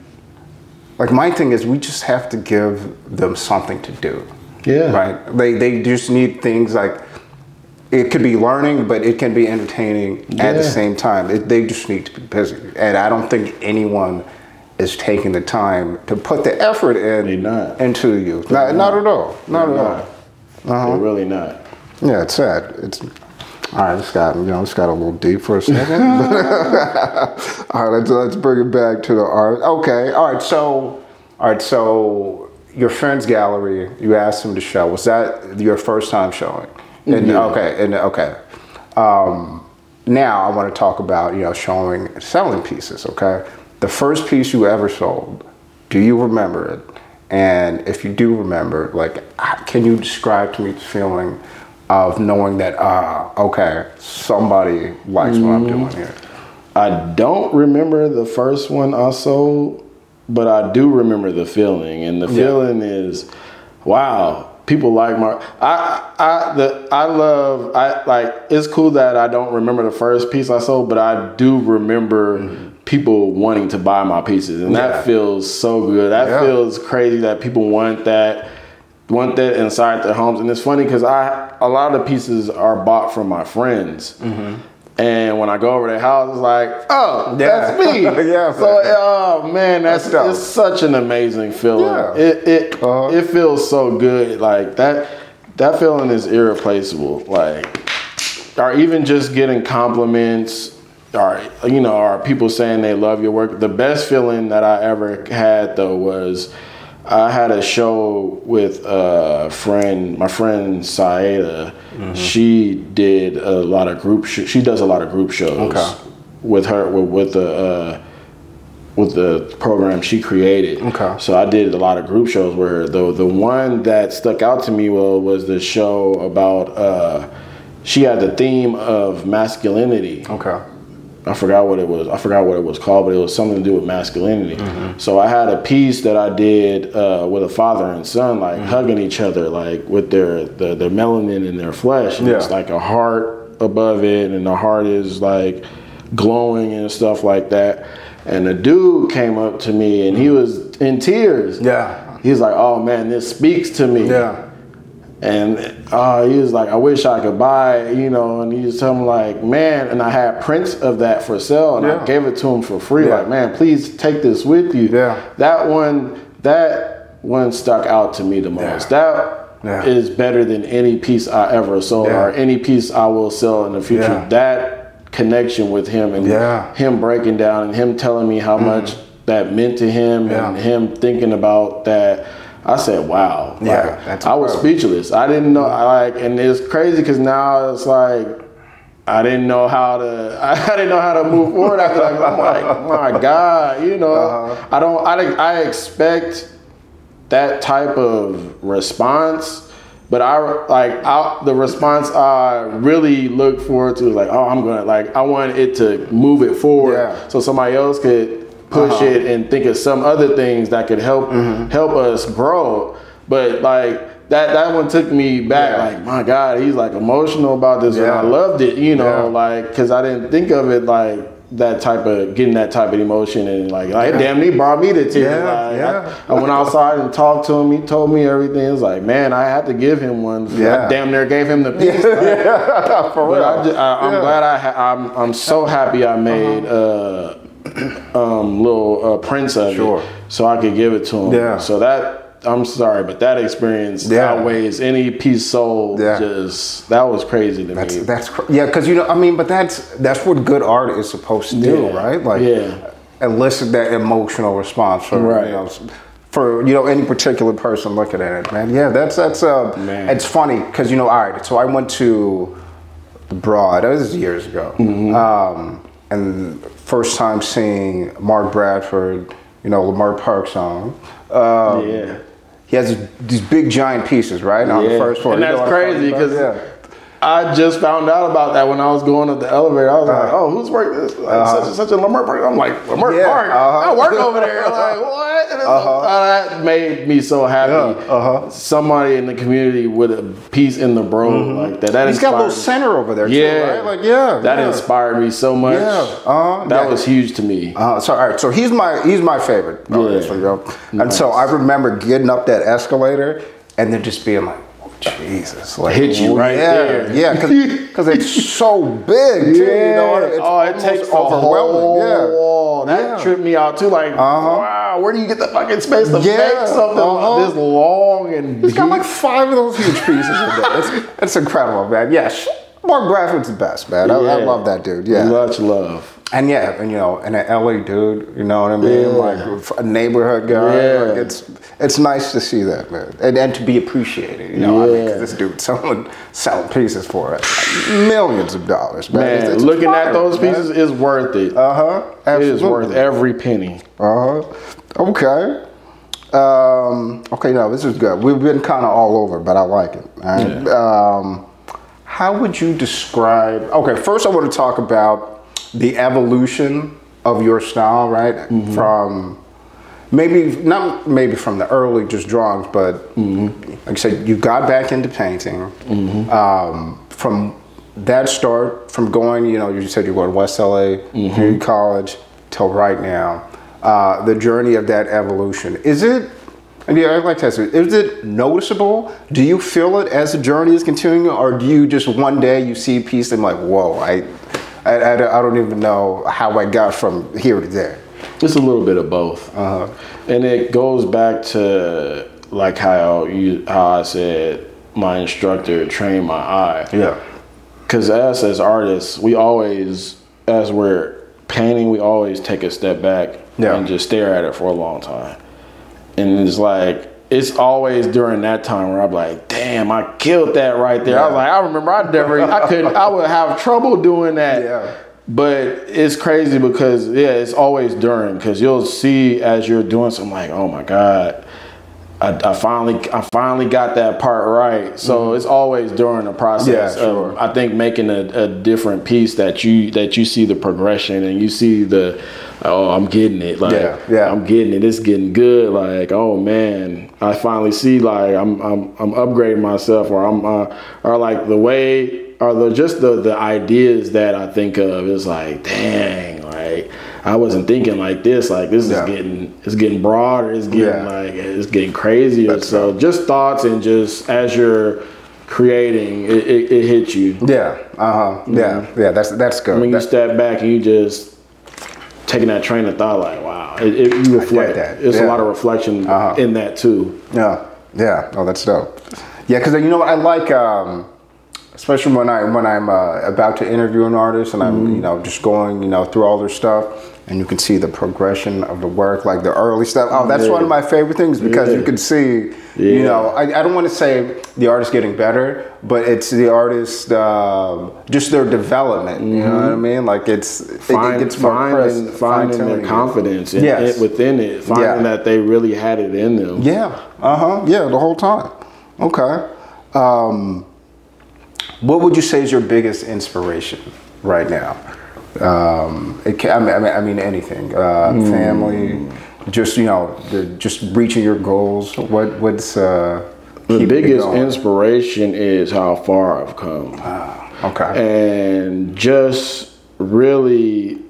Like my thing is, we just have to give them something to do. Right. They just need things like it could be learning, but it can be entertaining at the same time. They just need to be busy, and I don't think anyone is taking the time to put the effort into the youth. Not at all. Not at all. They're really not. Yeah, it's sad. All right, it's got a little deep for a second. All right, let's bring it back to the art. Okay, all right. So your friend's gallery, you asked him to show. Was that your first time showing? And, okay. Now I want to talk about, selling pieces, okay? The first piece you ever sold, do you remember it? And if you do remember, like, can you describe to me the feeling of knowing that, okay, somebody likes what I'm doing here? I don't remember the first one I sold, but I do remember the feeling. And the feeling is, wow, people like my, it's cool that I don't remember the first piece I sold, but I do remember people wanting to buy my pieces. And that feels so good. That feels crazy that people want that inside their homes. And it's funny because a lot of the pieces are bought from my friends. And when I go over their house, it's like, oh, that's me. So, man, it's such an amazing feeling. It feels so good. Like that feeling is irreplaceable. Like, or even just getting compliments, or people saying they love your work. The best feeling that I ever had though was I had a show with my friend Saida. She did a lot of she does a lot of group shows with the program she created. So I did a lot of group shows with her. The one that stuck out to me was the show about she had the theme of masculinity. I forgot what it was called, but it was something to do with masculinity. So I had a piece that I did with a father and son, like hugging each other, like with their melanin in their flesh. And it's like a heart above it, and the heart is like glowing and stuff like that. And the dude came up to me and he was in tears. He's like, oh man, this speaks to me. And he was like, I wish I could buy it, and he was telling me like, man, and I had prints of that for sale, and I gave it to him for free. Like, man, please take this with you. That one stuck out to me the most. That is better than any piece I ever sold or any piece I will sell in the future. That connection with him and him breaking down and him telling me how much that meant to him and him thinking about that. I said, wow. I was speechless. I didn't know, and it's crazy because now it's like, I didn't know how to move forward after that. I'm like, my God, I expect that type of response, but the response I really look forward to is like, oh, I want it to move it forward so somebody else could push it and think of some other things that could help us grow. But like that one took me back. Like, my God, he's like emotional about this, and I loved it. Like, because I didn't think of it like getting that type of emotion, and like damn, he brought me to tears. I went outside and talked to him. He told me everything. It was like, man, I had to give him one. I damn near gave him the piece. For real. I'm glad I'm so happy I made little prints of it so I could give it to him. So that, I'm sorry, but that experience outweighs any piece sold. That was crazy to me. Because but that's what good art is supposed to do, right? Like elicit that emotional response for any particular person looking at it, man. That's it's funny because all right, so I went to the Broad. That was years ago. And first time seeing Mark Bradford, Lamar Park song. He has these big giant pieces, right? On the first floor. And that's crazy because I just found out about that when I was going up the elevator. I was like, oh, who's working this? Such a Lamar Park. I'm like, Lamar Park? I work over there. Like, what? And that made me so happy. Somebody in the community with a piece in the bro like that. He's got a little center over there too, right? Like, that inspired me so much. That was huge to me. All right. So he's my favorite. And so I remember getting up that escalator and then just being like, Jesus, like, hit you right there. Because it's so big too. It takes a whole wall. That tripped me out too. Like, wow, where do you get the fucking space to make something this long and He's got like 5 of those huge pieces in there. It's incredible, man. Mark Bradford's the best, man. I love that dude. Yeah, much love. And and and an LA dude, you know what I mean? Like a neighborhood guy. Like it's nice to see that, man, and to be appreciated. You know, I mean, 'cause this dude, someone selling pieces for millions of dollars, man. It's looking at those pieces is worth it. It is worth every penny. Okay. Okay, no, this is good. We've been kind of all over, but I like it. Right? How would you describe? Okay, first I want to talk about the evolution of your style, right? From not maybe from the early just drawings, but like I said, you got back into painting. From that start, from going, you said you were in West LA, Community College, till right now. The journey of that evolution. I'd like to ask you, is it noticeable? Do you feel it as the journey is continuing, or do you just one day you see a piece and like, whoa, I don't even know how I got from here to there? It's a little bit of both. And it goes back to like how I said my instructor trained my eye. Yeah. Because us as artists, we always, as we're painting, we always take a step back and just stare at it for a long time. And it's like, it's always during that time where I'm like, damn, I killed that right there. I was like, I remember I would have trouble doing that. Yeah. But it's crazy because, it's always during, because you'll see as you're doing something like, oh my God, I finally got that part right. So it's always during the process of, I think, making a different piece that you see the progression and you see I'm getting it. Like, I'm getting it. It's getting good. Like, oh man, I finally see like I'm upgrading myself, or like the way, or the ideas that I think of is like, dang, like I wasn't thinking like this. Like this is getting broader. It's getting it's getting crazier. So just thoughts, and just as you're creating, it hits you. That's good. When you step back and you just taking that train of thought, like, wow, you reflect that. It's a lot of reflection in that too. Oh, that's dope. Yeah, because I like, especially when I'm about to interview an artist and I'm just going through all their stuff, and you can see the progression of the work, like the early stuff. Oh, that's one of my favorite things, because you can see, I don't want to say the artist getting better, but it's the artist, just their development. You know what I mean? Like it gets more finding their confidence within it, finding that they really had it in them. The whole time. Okay. What would you say is your biggest inspiration right now? I mean anything. Family, just just reaching your goals. What's the biggest inspiration is how far I've come. And just really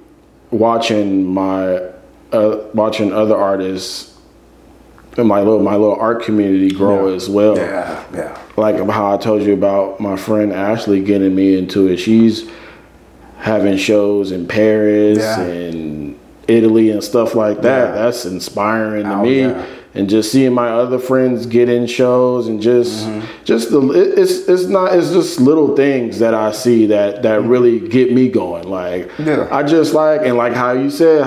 watching watching other artists in my little art community grow as well. Like how I told you about my friend Ashley getting me into it. She's having shows in Paris and Italy and stuff like that. That's inspiring to me. And just seeing my other friends get in shows, and it's just little things that I see that really get me going. Like I just and like how you said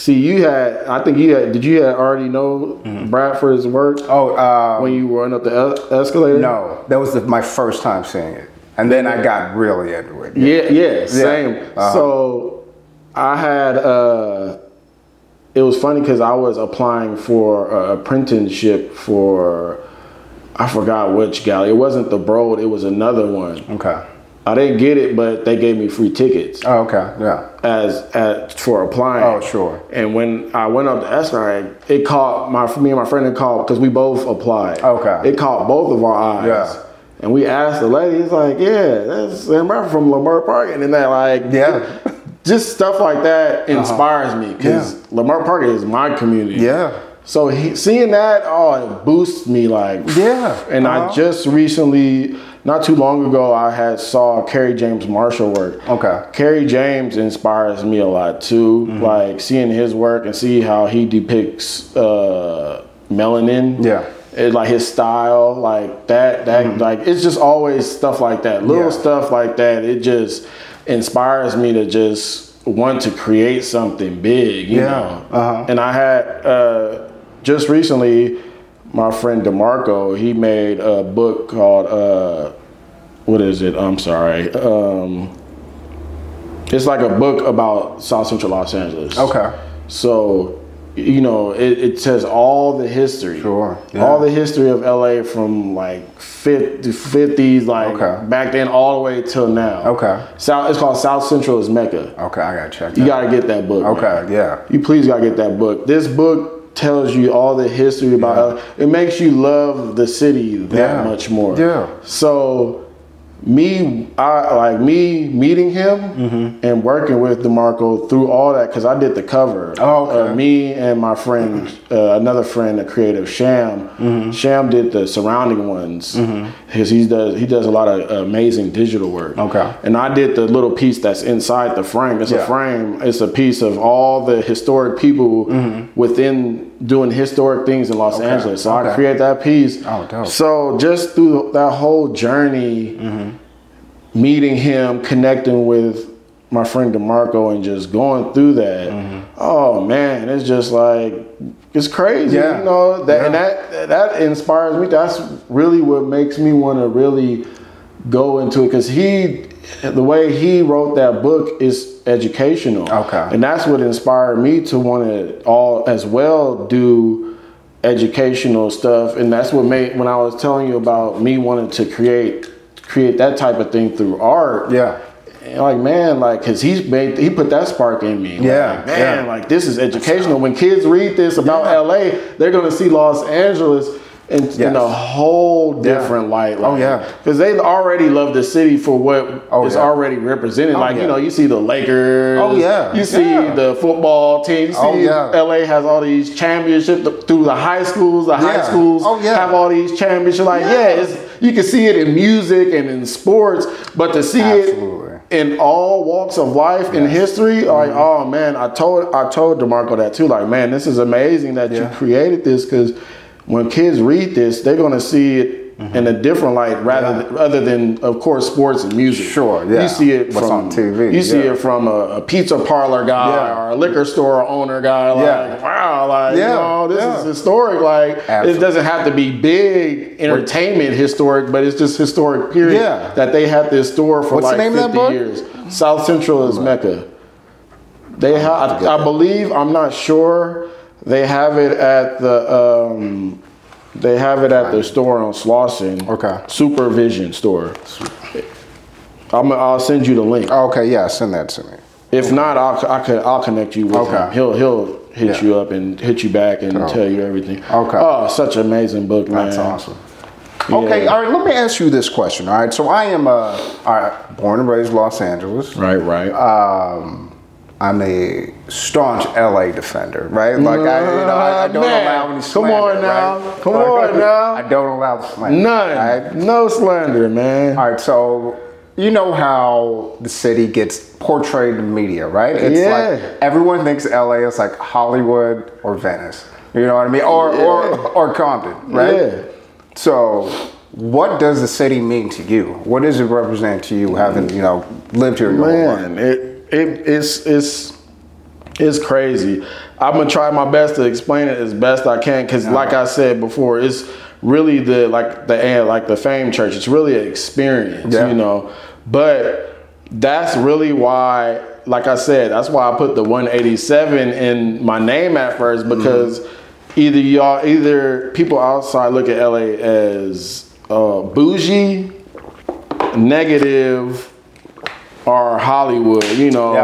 did you already know Bradford's work? When you were running up the escalator? No, that was my first time seeing it. And then I got really into it. Same. So I had, it was funny because I was applying for a apprenticeship for, I forgot which gallery. It wasn't the Broad, it was another one. Okay. I didn't get it, but they gave me free tickets. Oh, okay. Yeah. For applying. Oh, sure. And when I went up to escalator, it caught me and my friend had called, because we both applied. Okay. It caught both of our eyes. Yeah. And we asked the lady, he's like, that's Sam Bradford from Lamar Park. And then that just stuff like that inspires me, because Lamar Park is my community. Yeah. So seeing that, it boosts me And I just recently, not too long ago, I saw Kerry James Marshall work. Okay. Kerry James inspires me a lot too. Like seeing his work and see how he depicts melanin. Yeah. like his style, like that, like it's just always stuff like that, little stuff like that. It just inspires me to just want to create something big, you know. And I had just recently, my friend DeMarco, he made a book called what is it? I'm sorry. It's like a book about South Central Los Angeles. Okay. So, you know, it says all the history. Sure. Yeah. All the history of LA from like 50s, like back then all the way till now. Okay. It's called South Central is Mecca. Okay, I gotta check that. You gotta get that book. Okay, man. Yeah. You please gotta get that book. This book tells you all the history about LA. It makes you love the city that much more. Yeah. So meeting him and working with DeMarco through all that, because I did the cover. Me and my friend, another friend, a creative, Sham. Sham did the surrounding ones because he does a lot of amazing digital work. Okay. And I did the little piece that's inside the frame. It's a frame. It's a piece of all the historic people within doing historic things in Los Angeles. So I create that piece. Oh, dope. So just through that whole journey, meeting him, connecting with my friend DeMarco, and just going through that, oh man, it's just like, it's crazy, you know. And that inspires me. That's really what makes me want to really go into it, because the way he wrote that book is educational. Okay. And that's what inspired me to want to all as well do educational stuff. And that's what made, when I was telling you about me wanting to create that type of thing through art. Yeah. Like, man, like, because he put that spark in me. Yeah. Like, man, like, this is educational. When kids read this about LA, they're going to see Los Angeles in a whole different light. Like, because they already love the city for what is already represented. Like, you know, you see the Lakers. You see the football team. You see LA has all these championships through the high schools. The high schools have all these championships. Like, you can see it in music and in sports, but to see it in all walks of life in history, like, oh man, I told DeMarco that too. Like, man, this is amazing that you created this, because when kids read this, they're going to see it in a different light, other than, of course, sports and music. Sure, yeah. You see it from on TV. You see it from a pizza parlor guy or a liquor store owner guy. Like, wow, like, you know, this is historic. Like, it doesn't have to be big entertainment historic, but it's just historic, period. That they had this store for like 50 years. South Central is Mecca. They have, I believe, I'm not sure. They have it at the the store on Slauson. Okay. Supervision store. I'll send you the link. Okay, yeah, send that to me. If not, I'll connect you with him. He'll hit you up and hit you back and tell you everything. Okay. Oh, such an amazing book, man. That's awesome. Yeah. Okay, all right, let me ask you this question. All right, so I am born and raised Los Angeles. Right. I'm a staunch LA defender, right? Like, I don't allow any slander. Come on now. Come on now. I don't allow slander. None. Right? No slander, man. All right, so you know how the city gets portrayed in the media, right? It's like everyone thinks LA is like Hollywood or Venice. You know what I mean? Or Compton, right? Yeah. So what does the city mean to you? What does it represent to you, having, you know, lived here your whole life? It's crazy. I'm gonna try my best to explain it as best I can, because like I said before, it's really the Fame Church. It's really an experience, you know. But that's really why, like I said, that's why I put the 187 in my name at first, because either people outside look at LA as bougie, negative, or Hollywood, you know,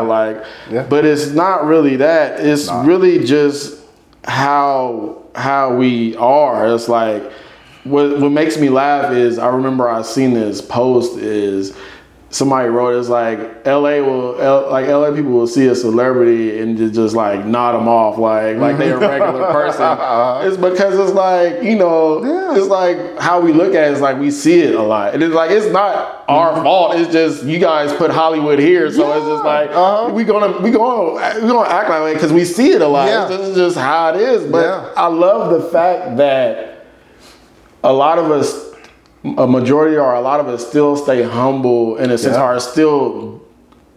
but it's not really that. It's really just how we are. It's like, what makes me laugh is, I remember I seen this post, is somebody wrote, it's like, LA people will see a celebrity and just like nod them off like they're a regular person. It's because it's like, you know, it's like how we look at it, is like we see it a lot. And it's like, it's not our fault. It's just, you guys put Hollywood here. So it's just like, we gonna act like it because we see it a lot. This is just how it is. But I love the fact that a lot of us, a majority or a lot of us still stay humble in a sense, or still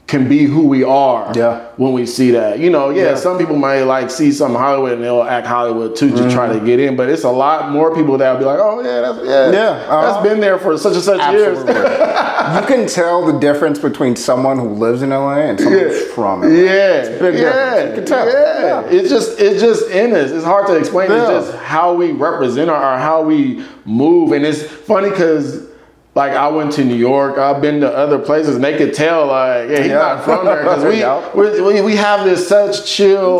can be who we are when we see that. You know, some people might like see something Hollywood and they'll act Hollywood too to try to get in, but it's a lot more people that'll be like, oh that's been there for such and such years. You can tell the difference between someone who lives in LA and someone who's from LA. It's a big difference. You can tell. It's just in us. It's hard to explain. It's just how we represent or how we move. And it's funny because like I went to New York, I've been to other places, and they could tell like, he's not from there because we have this such chill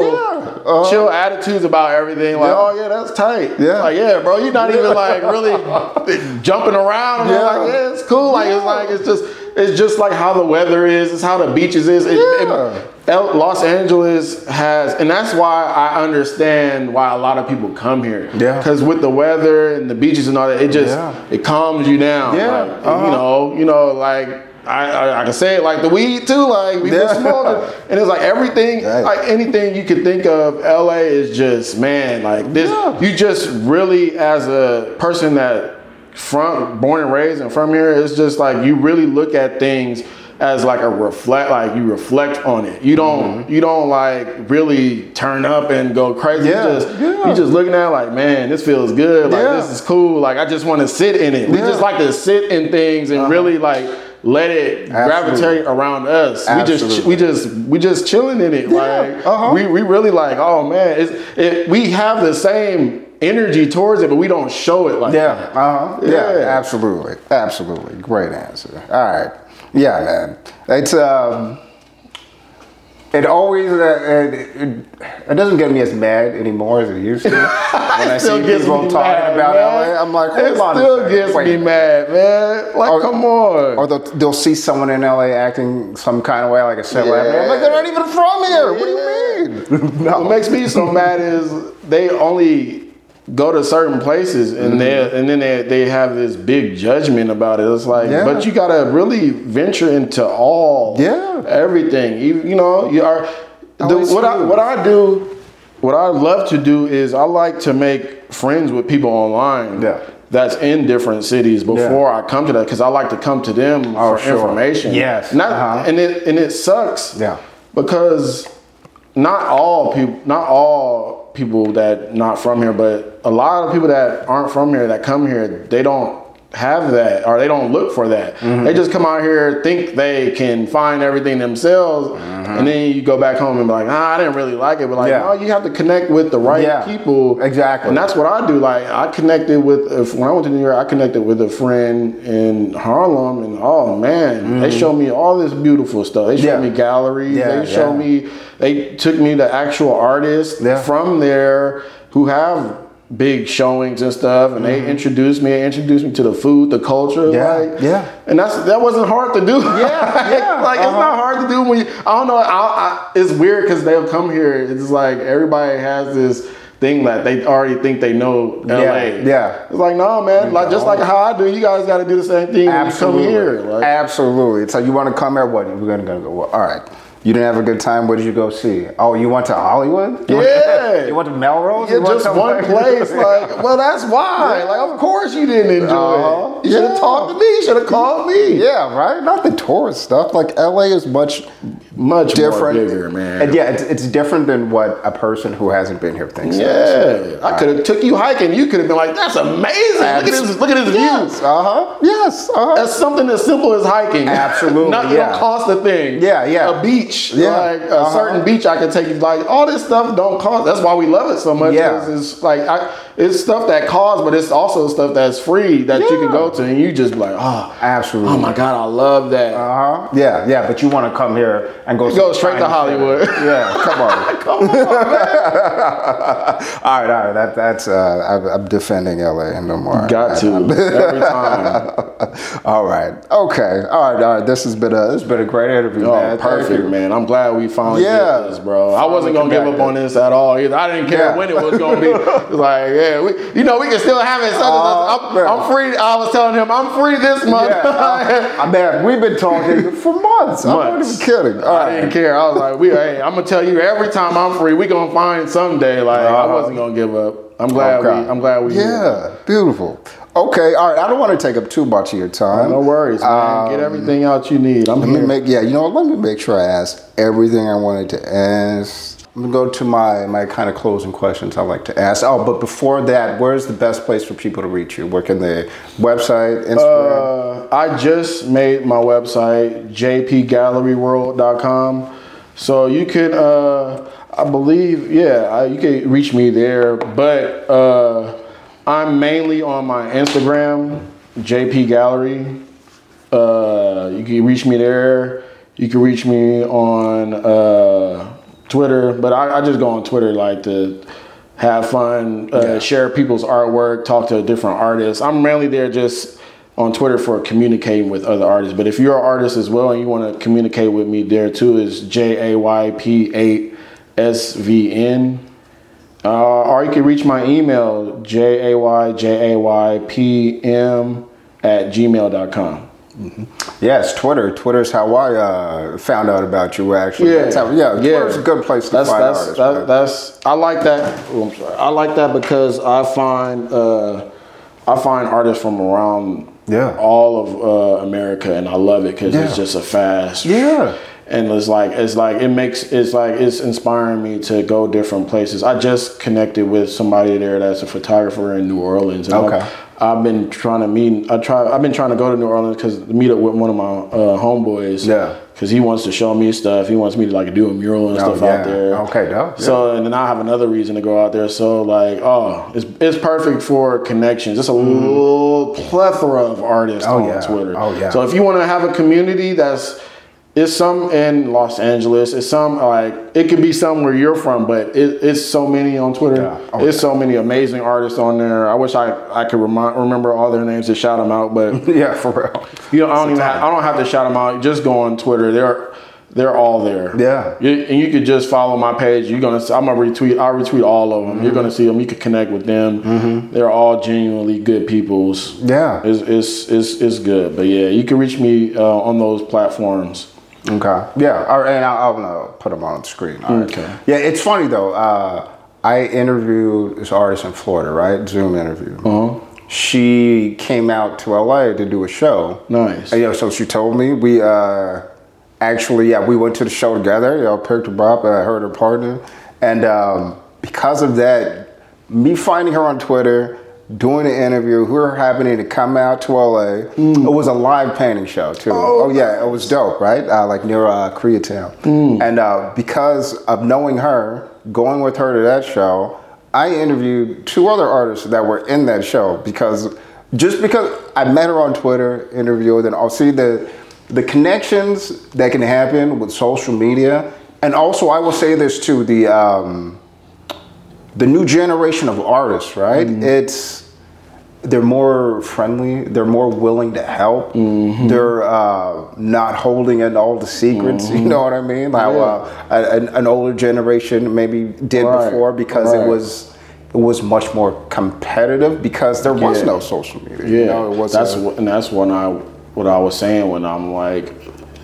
attitudes about everything. Like, oh that's tight. Like, bro, you're not even like really jumping around. Like, it's cool. Like, it's just like how the weather is. It's how the beaches is. Los Angeles has, and that's why I understand why a lot of people come here. Because with the weather and the beaches and all that, it calms you down. Like, you know, like I can say it like the weed too. Like we been smoking, and it's like everything, like anything you could think of. LA is just like this. You just really, as a person that born and raised and from here, it's just like you really look at things as like you reflect on it. You don't like really turn up and go crazy. You just looking at it like, man, this feels good. Like this is cool. Like I just want to sit in it. We just like to sit in things and really like let it gravitate around us. We just chilling in it. Like we really like, oh man, we have the same energy towards it, but we don't show it like that. Absolutely. Great answer. All right. Yeah, man. It's it always it doesn't get me as mad anymore as it used to. When I see people talking about LA, I'm like, hold on. It still gets me mad, man. Like, come on. Or they'll see someone in LA acting some kind of way, like a celebrity. I'm like, they're not even from here. What do you mean? What makes me so mad is they only go to certain places and then they have this big judgment about it. It's like, but you gotta really venture into everything. You know, you are. What I love to do is I like to make friends with people online. That's in different cities before I come to that, because I like to come to them for information. And it sucks. Because not all people that not from here, but a lot of people that aren't from here that come here, they don't have that, or they don't look for that. They just come out here, think they can find everything themselves, and then you go back home and be like, I didn't really like it. But like, no, you have to connect with the right people. Exactly. And that's what I do. Like I connected with, when I went to New York, I connected with a friend in Harlem, and oh man, they showed me all this beautiful stuff. They showed me galleries. They took me to actual artists from there who have big showings and stuff, and they introduced me to the food, the culture, and that wasn't hard to do. Like it's not hard to do when you, I don't know, it's weird because they'll come here, it's like everybody has this thing that they already think they know LA. It's like, no man, like just like how I do, you guys got to do the same thing when you come here. Like, absolutely. It's like, you want to come here, what, we're gonna go, well, all right. You didn't have a good time. What did you go see? Oh, you went to Hollywood? You went to Melrose? Just one place. Like, well, that's why. Like, of course you didn't enjoy it. You should have talked to me. You should have called me. Yeah, right? Not the tourist stuff. Like, LA is much different. More bigger, man. And it's different than what a person who hasn't been here thinks. I could have took you hiking. You could have been like, that's amazing. Look at this view. That's something as simple as hiking. Absolutely. Not gonna cost a thing. A beach. Like a certain beach I can take you, like all this stuff don't cost. That's why we love it so much. It's like it's stuff that costs, but it's also stuff that's free that you can go to, and you just be like, absolutely. Oh my God, I love that. But you want to come here and go straight to Hollywood. Come on. Come on, man. All right. That's I'm defending LA and no more. Got to every time. All right. Okay. All right. This has been a great interview, man. Perfect, man. I'm glad we finally did this, bro. I wasn't gonna give up on this at all either. I didn't care when it was gonna be. It's like, we can still have it. I'm free. I was telling him I'm free this month. Man, we've been talking for months. I'm not even kidding. I didn't care. I was like, I'm gonna tell you every time I'm free, we gonna find someday. Like I wasn't gonna give up. I'm glad we. Yeah, beautiful. Okay, all right. I don't want to take up too much of your time. No worries, man. Get everything out you need. Let me make sure I ask everything I wanted to ask. I'm gonna go to my kind of closing questions I like to ask. Oh, but before that, where's the best place for people to reach you? Where can they? Website, Instagram? I just made my website, jpgalleryworld.com. So you could, I believe, you can reach me there. But I'm mainly on my Instagram, JP Gallery. You can reach me there. You can reach me on Twitter, but I just go on Twitter like to have fun, share people's artwork, talk to different artists. I'm mainly there just on Twitter for communicating with other artists. But if you're an artist as well and you want to communicate with me there too, it's JAyP8SVN. Or you can reach my email, JAyPM@gmail.com. Mm-hmm. Yes, Twitter. Twitter's how I found out about you. Actually, Twitter's a good place to find artists. I like that. Oh, I'm sorry. I like that because I find artists from around all of America, and I love it because it's just a fast. Yeah. And it's inspiring me to go different places. I just connected with somebody there that's a photographer in New Orleans. And I've been trying to go to New Orleans to meet up with one of my homeboys. Yeah. Because he wants to show me stuff. He wants me to do a mural and stuff out there. Okay, dope. Yeah. So, and then I have another reason to go out there. So it's perfect for connections. It's a little plethora of artists on Twitter. Oh yeah. So if you want to have a community it's some in Los Angeles. It's some it could be some where you're from, but it's so many on Twitter. Yeah. It's so many amazing artists on there. I wish I could remember all their names to shout them out, but yeah, for real. I don't have to shout them out. Just go on Twitter. They're all there. Yeah. And you could just follow my page. I'm gonna retweet. I'll retweet all of them. Mm-hmm. You're gonna see them. You can connect with them. Mm-hmm. They're all genuinely good peoples. Yeah. It's good. But yeah, you can reach me on those platforms. Okay. Yeah. All right. And I'm gonna put them on the screen. All right. Okay. Yeah. It's funny though. I interviewed this artist in Florida, right? Zoom interview. Uh-huh. She came out to LA to do a show. Nice. And, so she told me we we went to the show together. Picked her up. I heard her partner, and because of that, me finding her on Twitter, doing an interview, her happening to come out to LA. It was a live painting show too. Oh yeah, it was dope, right? Near Koreatown. And because of knowing her, going with her to that show, I interviewed 2 other artists that were in that show because I met her on Twitter, interviewed, and I'll see the connections that can happen with social media. And also, I will say this too, the new generation of artists, right? Mm-hmm. They're more friendly. They're more willing to help. Mm-hmm. They're not holding in all the secrets. Mm-hmm. You know what I mean? How an older generation maybe did before because it was much more competitive because there was no social media. Yeah, it was. That's what I was saying when I'm like,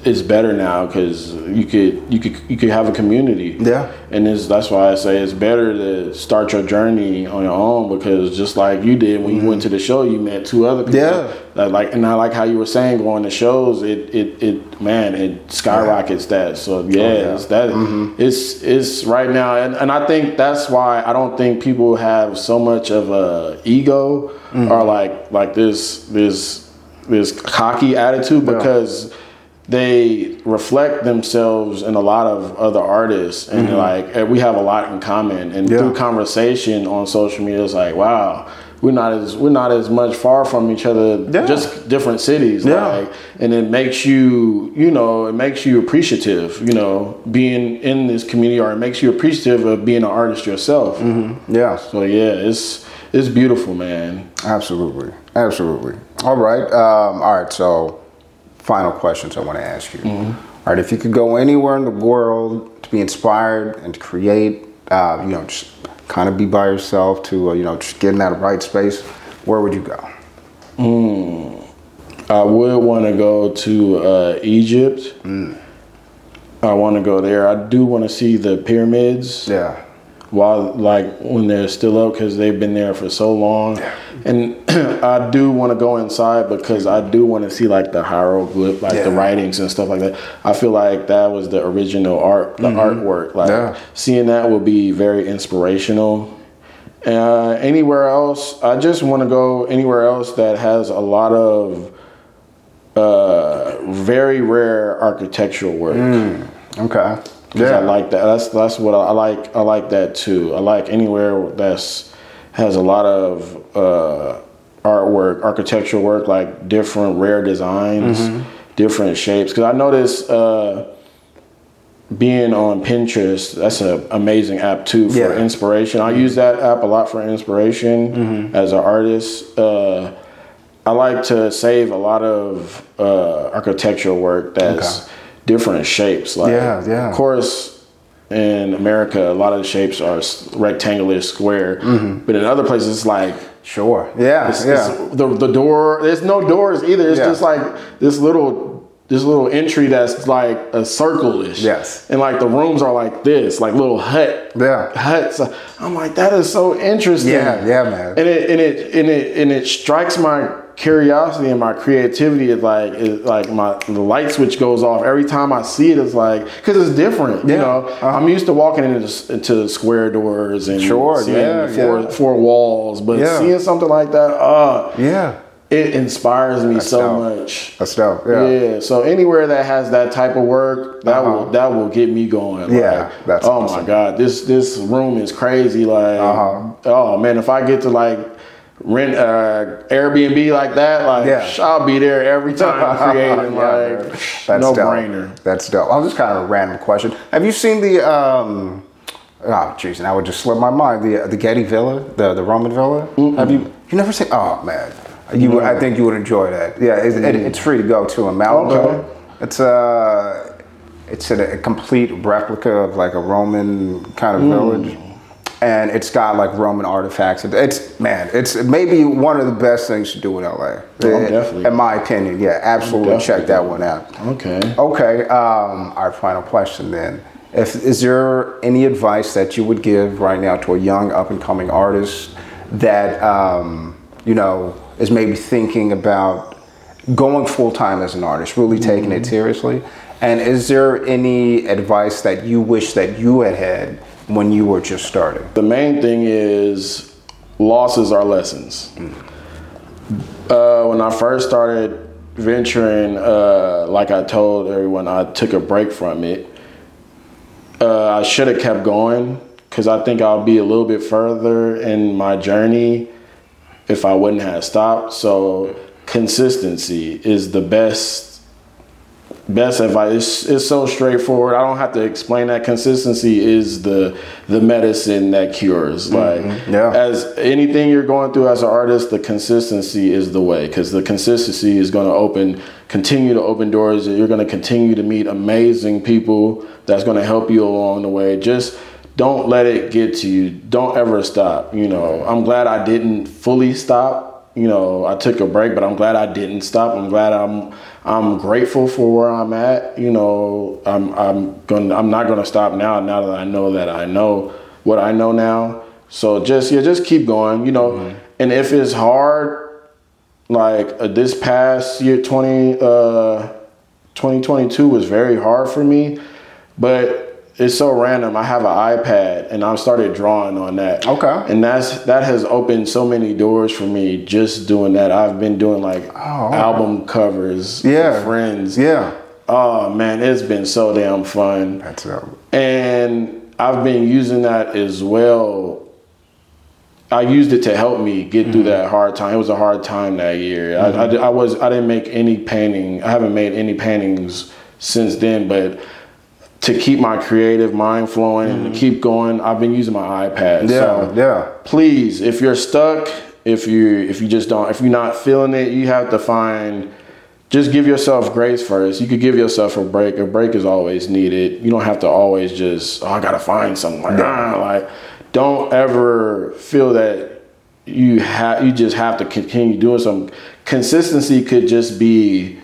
it's better now because you could have a community. Yeah. And that's why I say it's better to start your journey on your own because just like you did when you went to the show, you met 2 other people. Yeah. And I like how you were saying going to shows, it skyrockets that. So it's right now, and I think that's why I don't think people have so much of a ego or like this cocky attitude because they reflect themselves in a lot of other artists, and we have a lot in common. And through conversation on social media, it's like, wow, we're not as much far from each other, just different cities. Yeah. And it makes you, appreciative, being in this community, or it makes you appreciative of being an artist yourself. Mm-hmm. Yeah. So it's beautiful, man. Absolutely. All right. So, final questions I want to ask you. Mm-hmm. All right, if you could go anywhere in the world to be inspired and to create, just kind of be by yourself to, just get in that right space, where would you go? I would want to go to Egypt. I want to go there. I do want to see the pyramids. Yeah. while like when they're still up because they've been there for so long. And I do want to go inside because I do want to see like the hieroglyph, like the writings and stuff like that. I feel like that was the original art, the artwork. Like seeing that will be very inspirational. Anywhere else, I just want to go anywhere else that has a lot of very rare architectural work. Okay. I like that. That's what I like. I like that too. I like anywhere has a lot of artwork, architectural work, like different rare designs, different shapes. Because I noticed being on Pinterest, that's an amazing app too for inspiration. I use that app a lot for inspiration as an artist. I like to save a lot of architectural work that's different shapes. Like, of course, in America, a lot of the shapes are rectangular, square, but in other places, it's like it's the door. There's no doors either. It's just like this little entry that's like a circle-ish. And like the rooms are like this, like little huts. I'm like, that is so interesting. Man. And it strikes my curiosity and my creativity. Is like the light switch goes off every time I see it. It's like, because it's different. You know, I'm used to walking into square doors and seeing four walls, but seeing something like that, it inspires me much. That's dope. So anywhere that has that type of work, that will get me going. Like, that's awesome. My God, this room is crazy. Like, oh man, if I get to like rent Airbnb like that, like I'll be there every time I'm creating. Like, that's no dope. brainer. That's dope. I was just kind of a random question. Have you seen the oh jeez, now it just slipped my mind. The Getty Villa, the Roman Villa. Have you never seen? Oh man. I think you would enjoy that. Yeah, it's free to go to in Malibu. It's a complete replica of like a Roman kind of village, and it's got like Roman artifacts. It's maybe one of the best things to do in LA. Definitely. In my opinion, absolutely check that one out. Okay. Our final question then: is there any advice that you would give right now to a young up and coming artist that is maybe thinking about going full-time as an artist, really taking it seriously? And is there any advice that you wish that you had when you were just starting? The main thing is losses are lessons. When I first started venturing, like I told everyone, I took a break from it. I should have kept going because I think I'll be a little bit further in my journey if I wouldn't have stopped. So consistency is the best advice. It's so straightforward. I don't have to explain that. Consistency is the medicine that cures. Like as anything you're going through as an artist, the consistency is the way, because the consistency is going to continue to open doors. You're going to continue to meet amazing people that's going to help you along the way. Just don't let it get to you. Don't ever stop. I'm glad I didn't fully stop. I took a break, but I'm glad I didn't stop. I'm glad I'm grateful for where I'm at. I'm not gonna stop now that I know what I know now. So just keep going. And if it's hard, like this past year, 2022 was very hard for me, but it's so random. I have an iPad and I've started drawing on that. And that has opened so many doors for me just doing that. I've been doing like album covers for friends. Oh man, it's been so damn fun. That's dope. And I've been using that as well. I used it to help me get through that hard time. It was a hard time that year. I didn't make any painting. I haven't made any paintings since then, but to keep my creative mind flowing and to keep going, I've been using my iPad. Please, if you're stuck, if you're not feeling it, you have to just give yourself grace first. You could give yourself a break. A break is always needed. You don't have to always just, I gotta find something like don't ever feel that you just have to continue doing something. Consistency could just be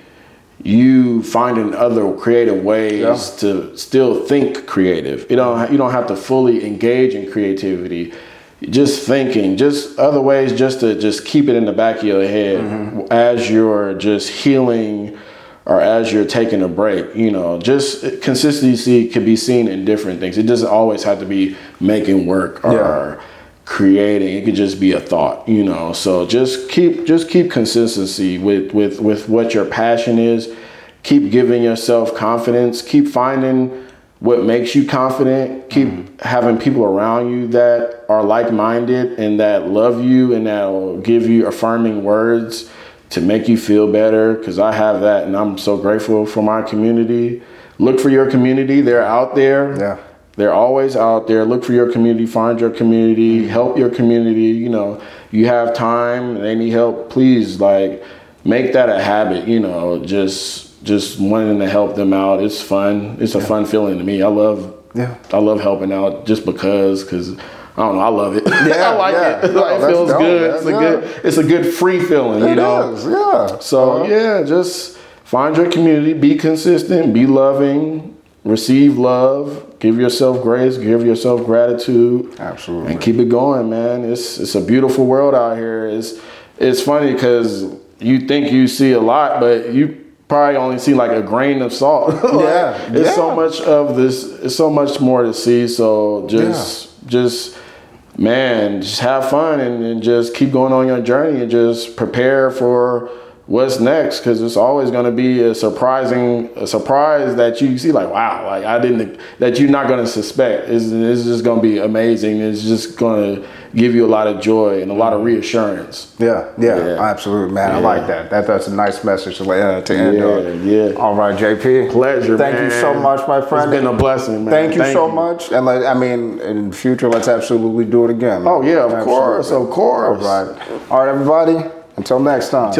you finding other creative ways to still think creative. You don't have to fully engage in creativity. Just thinking, just other ways just to just keep it in the back of your head as you're just healing or as you're taking a break. You know, just consistency can be seen in different things. It doesn't always have to be making work or creating. It could just be a thought, you know. So just keep consistency with what your passion is. Keep giving yourself confidence. Keep finding what makes you confident. Keep having people around you that are like-minded and that love you and that will give you affirming words to make you feel better, because I have that and I'm so grateful for my community. Look for your community. They're out there. Yeah. They're always out there. Look for your community. Find your community. Help your community. You know, you have time. They need help. Please, like, make that a habit, you know, just wanting to help them out. It's fun. It's a fun feeling to me. I love helping out just because I don't know, I love it. Yeah, I like it. No, it feels good. It's a good free feeling, you know. Is, yeah. So just find your community, be consistent, be loving, receive love, give yourself grace, give yourself gratitude. Absolutely. And keep it going, man. It's a beautiful world out here. It's funny because you think you see a lot, but you probably only see like a grain of salt. It's so much of this. It's so much more to see. So just have fun and just keep going on your journey and just prepare for what's next, because it's always going to be a surprise that you see, like, wow, like that you're not going to suspect. It's just going to be amazing. It's just going to give you a lot of joy and a lot of reassurance. Yeah, absolutely, man. I like that. That's a nice message to end on. Yeah. All right, JP. Pleasure, Thank you so much, my friend. It's been a blessing, man. Thank you so much. And in the future, let's absolutely do it again. Man. Oh yeah, of course. All right, everybody. Until next time.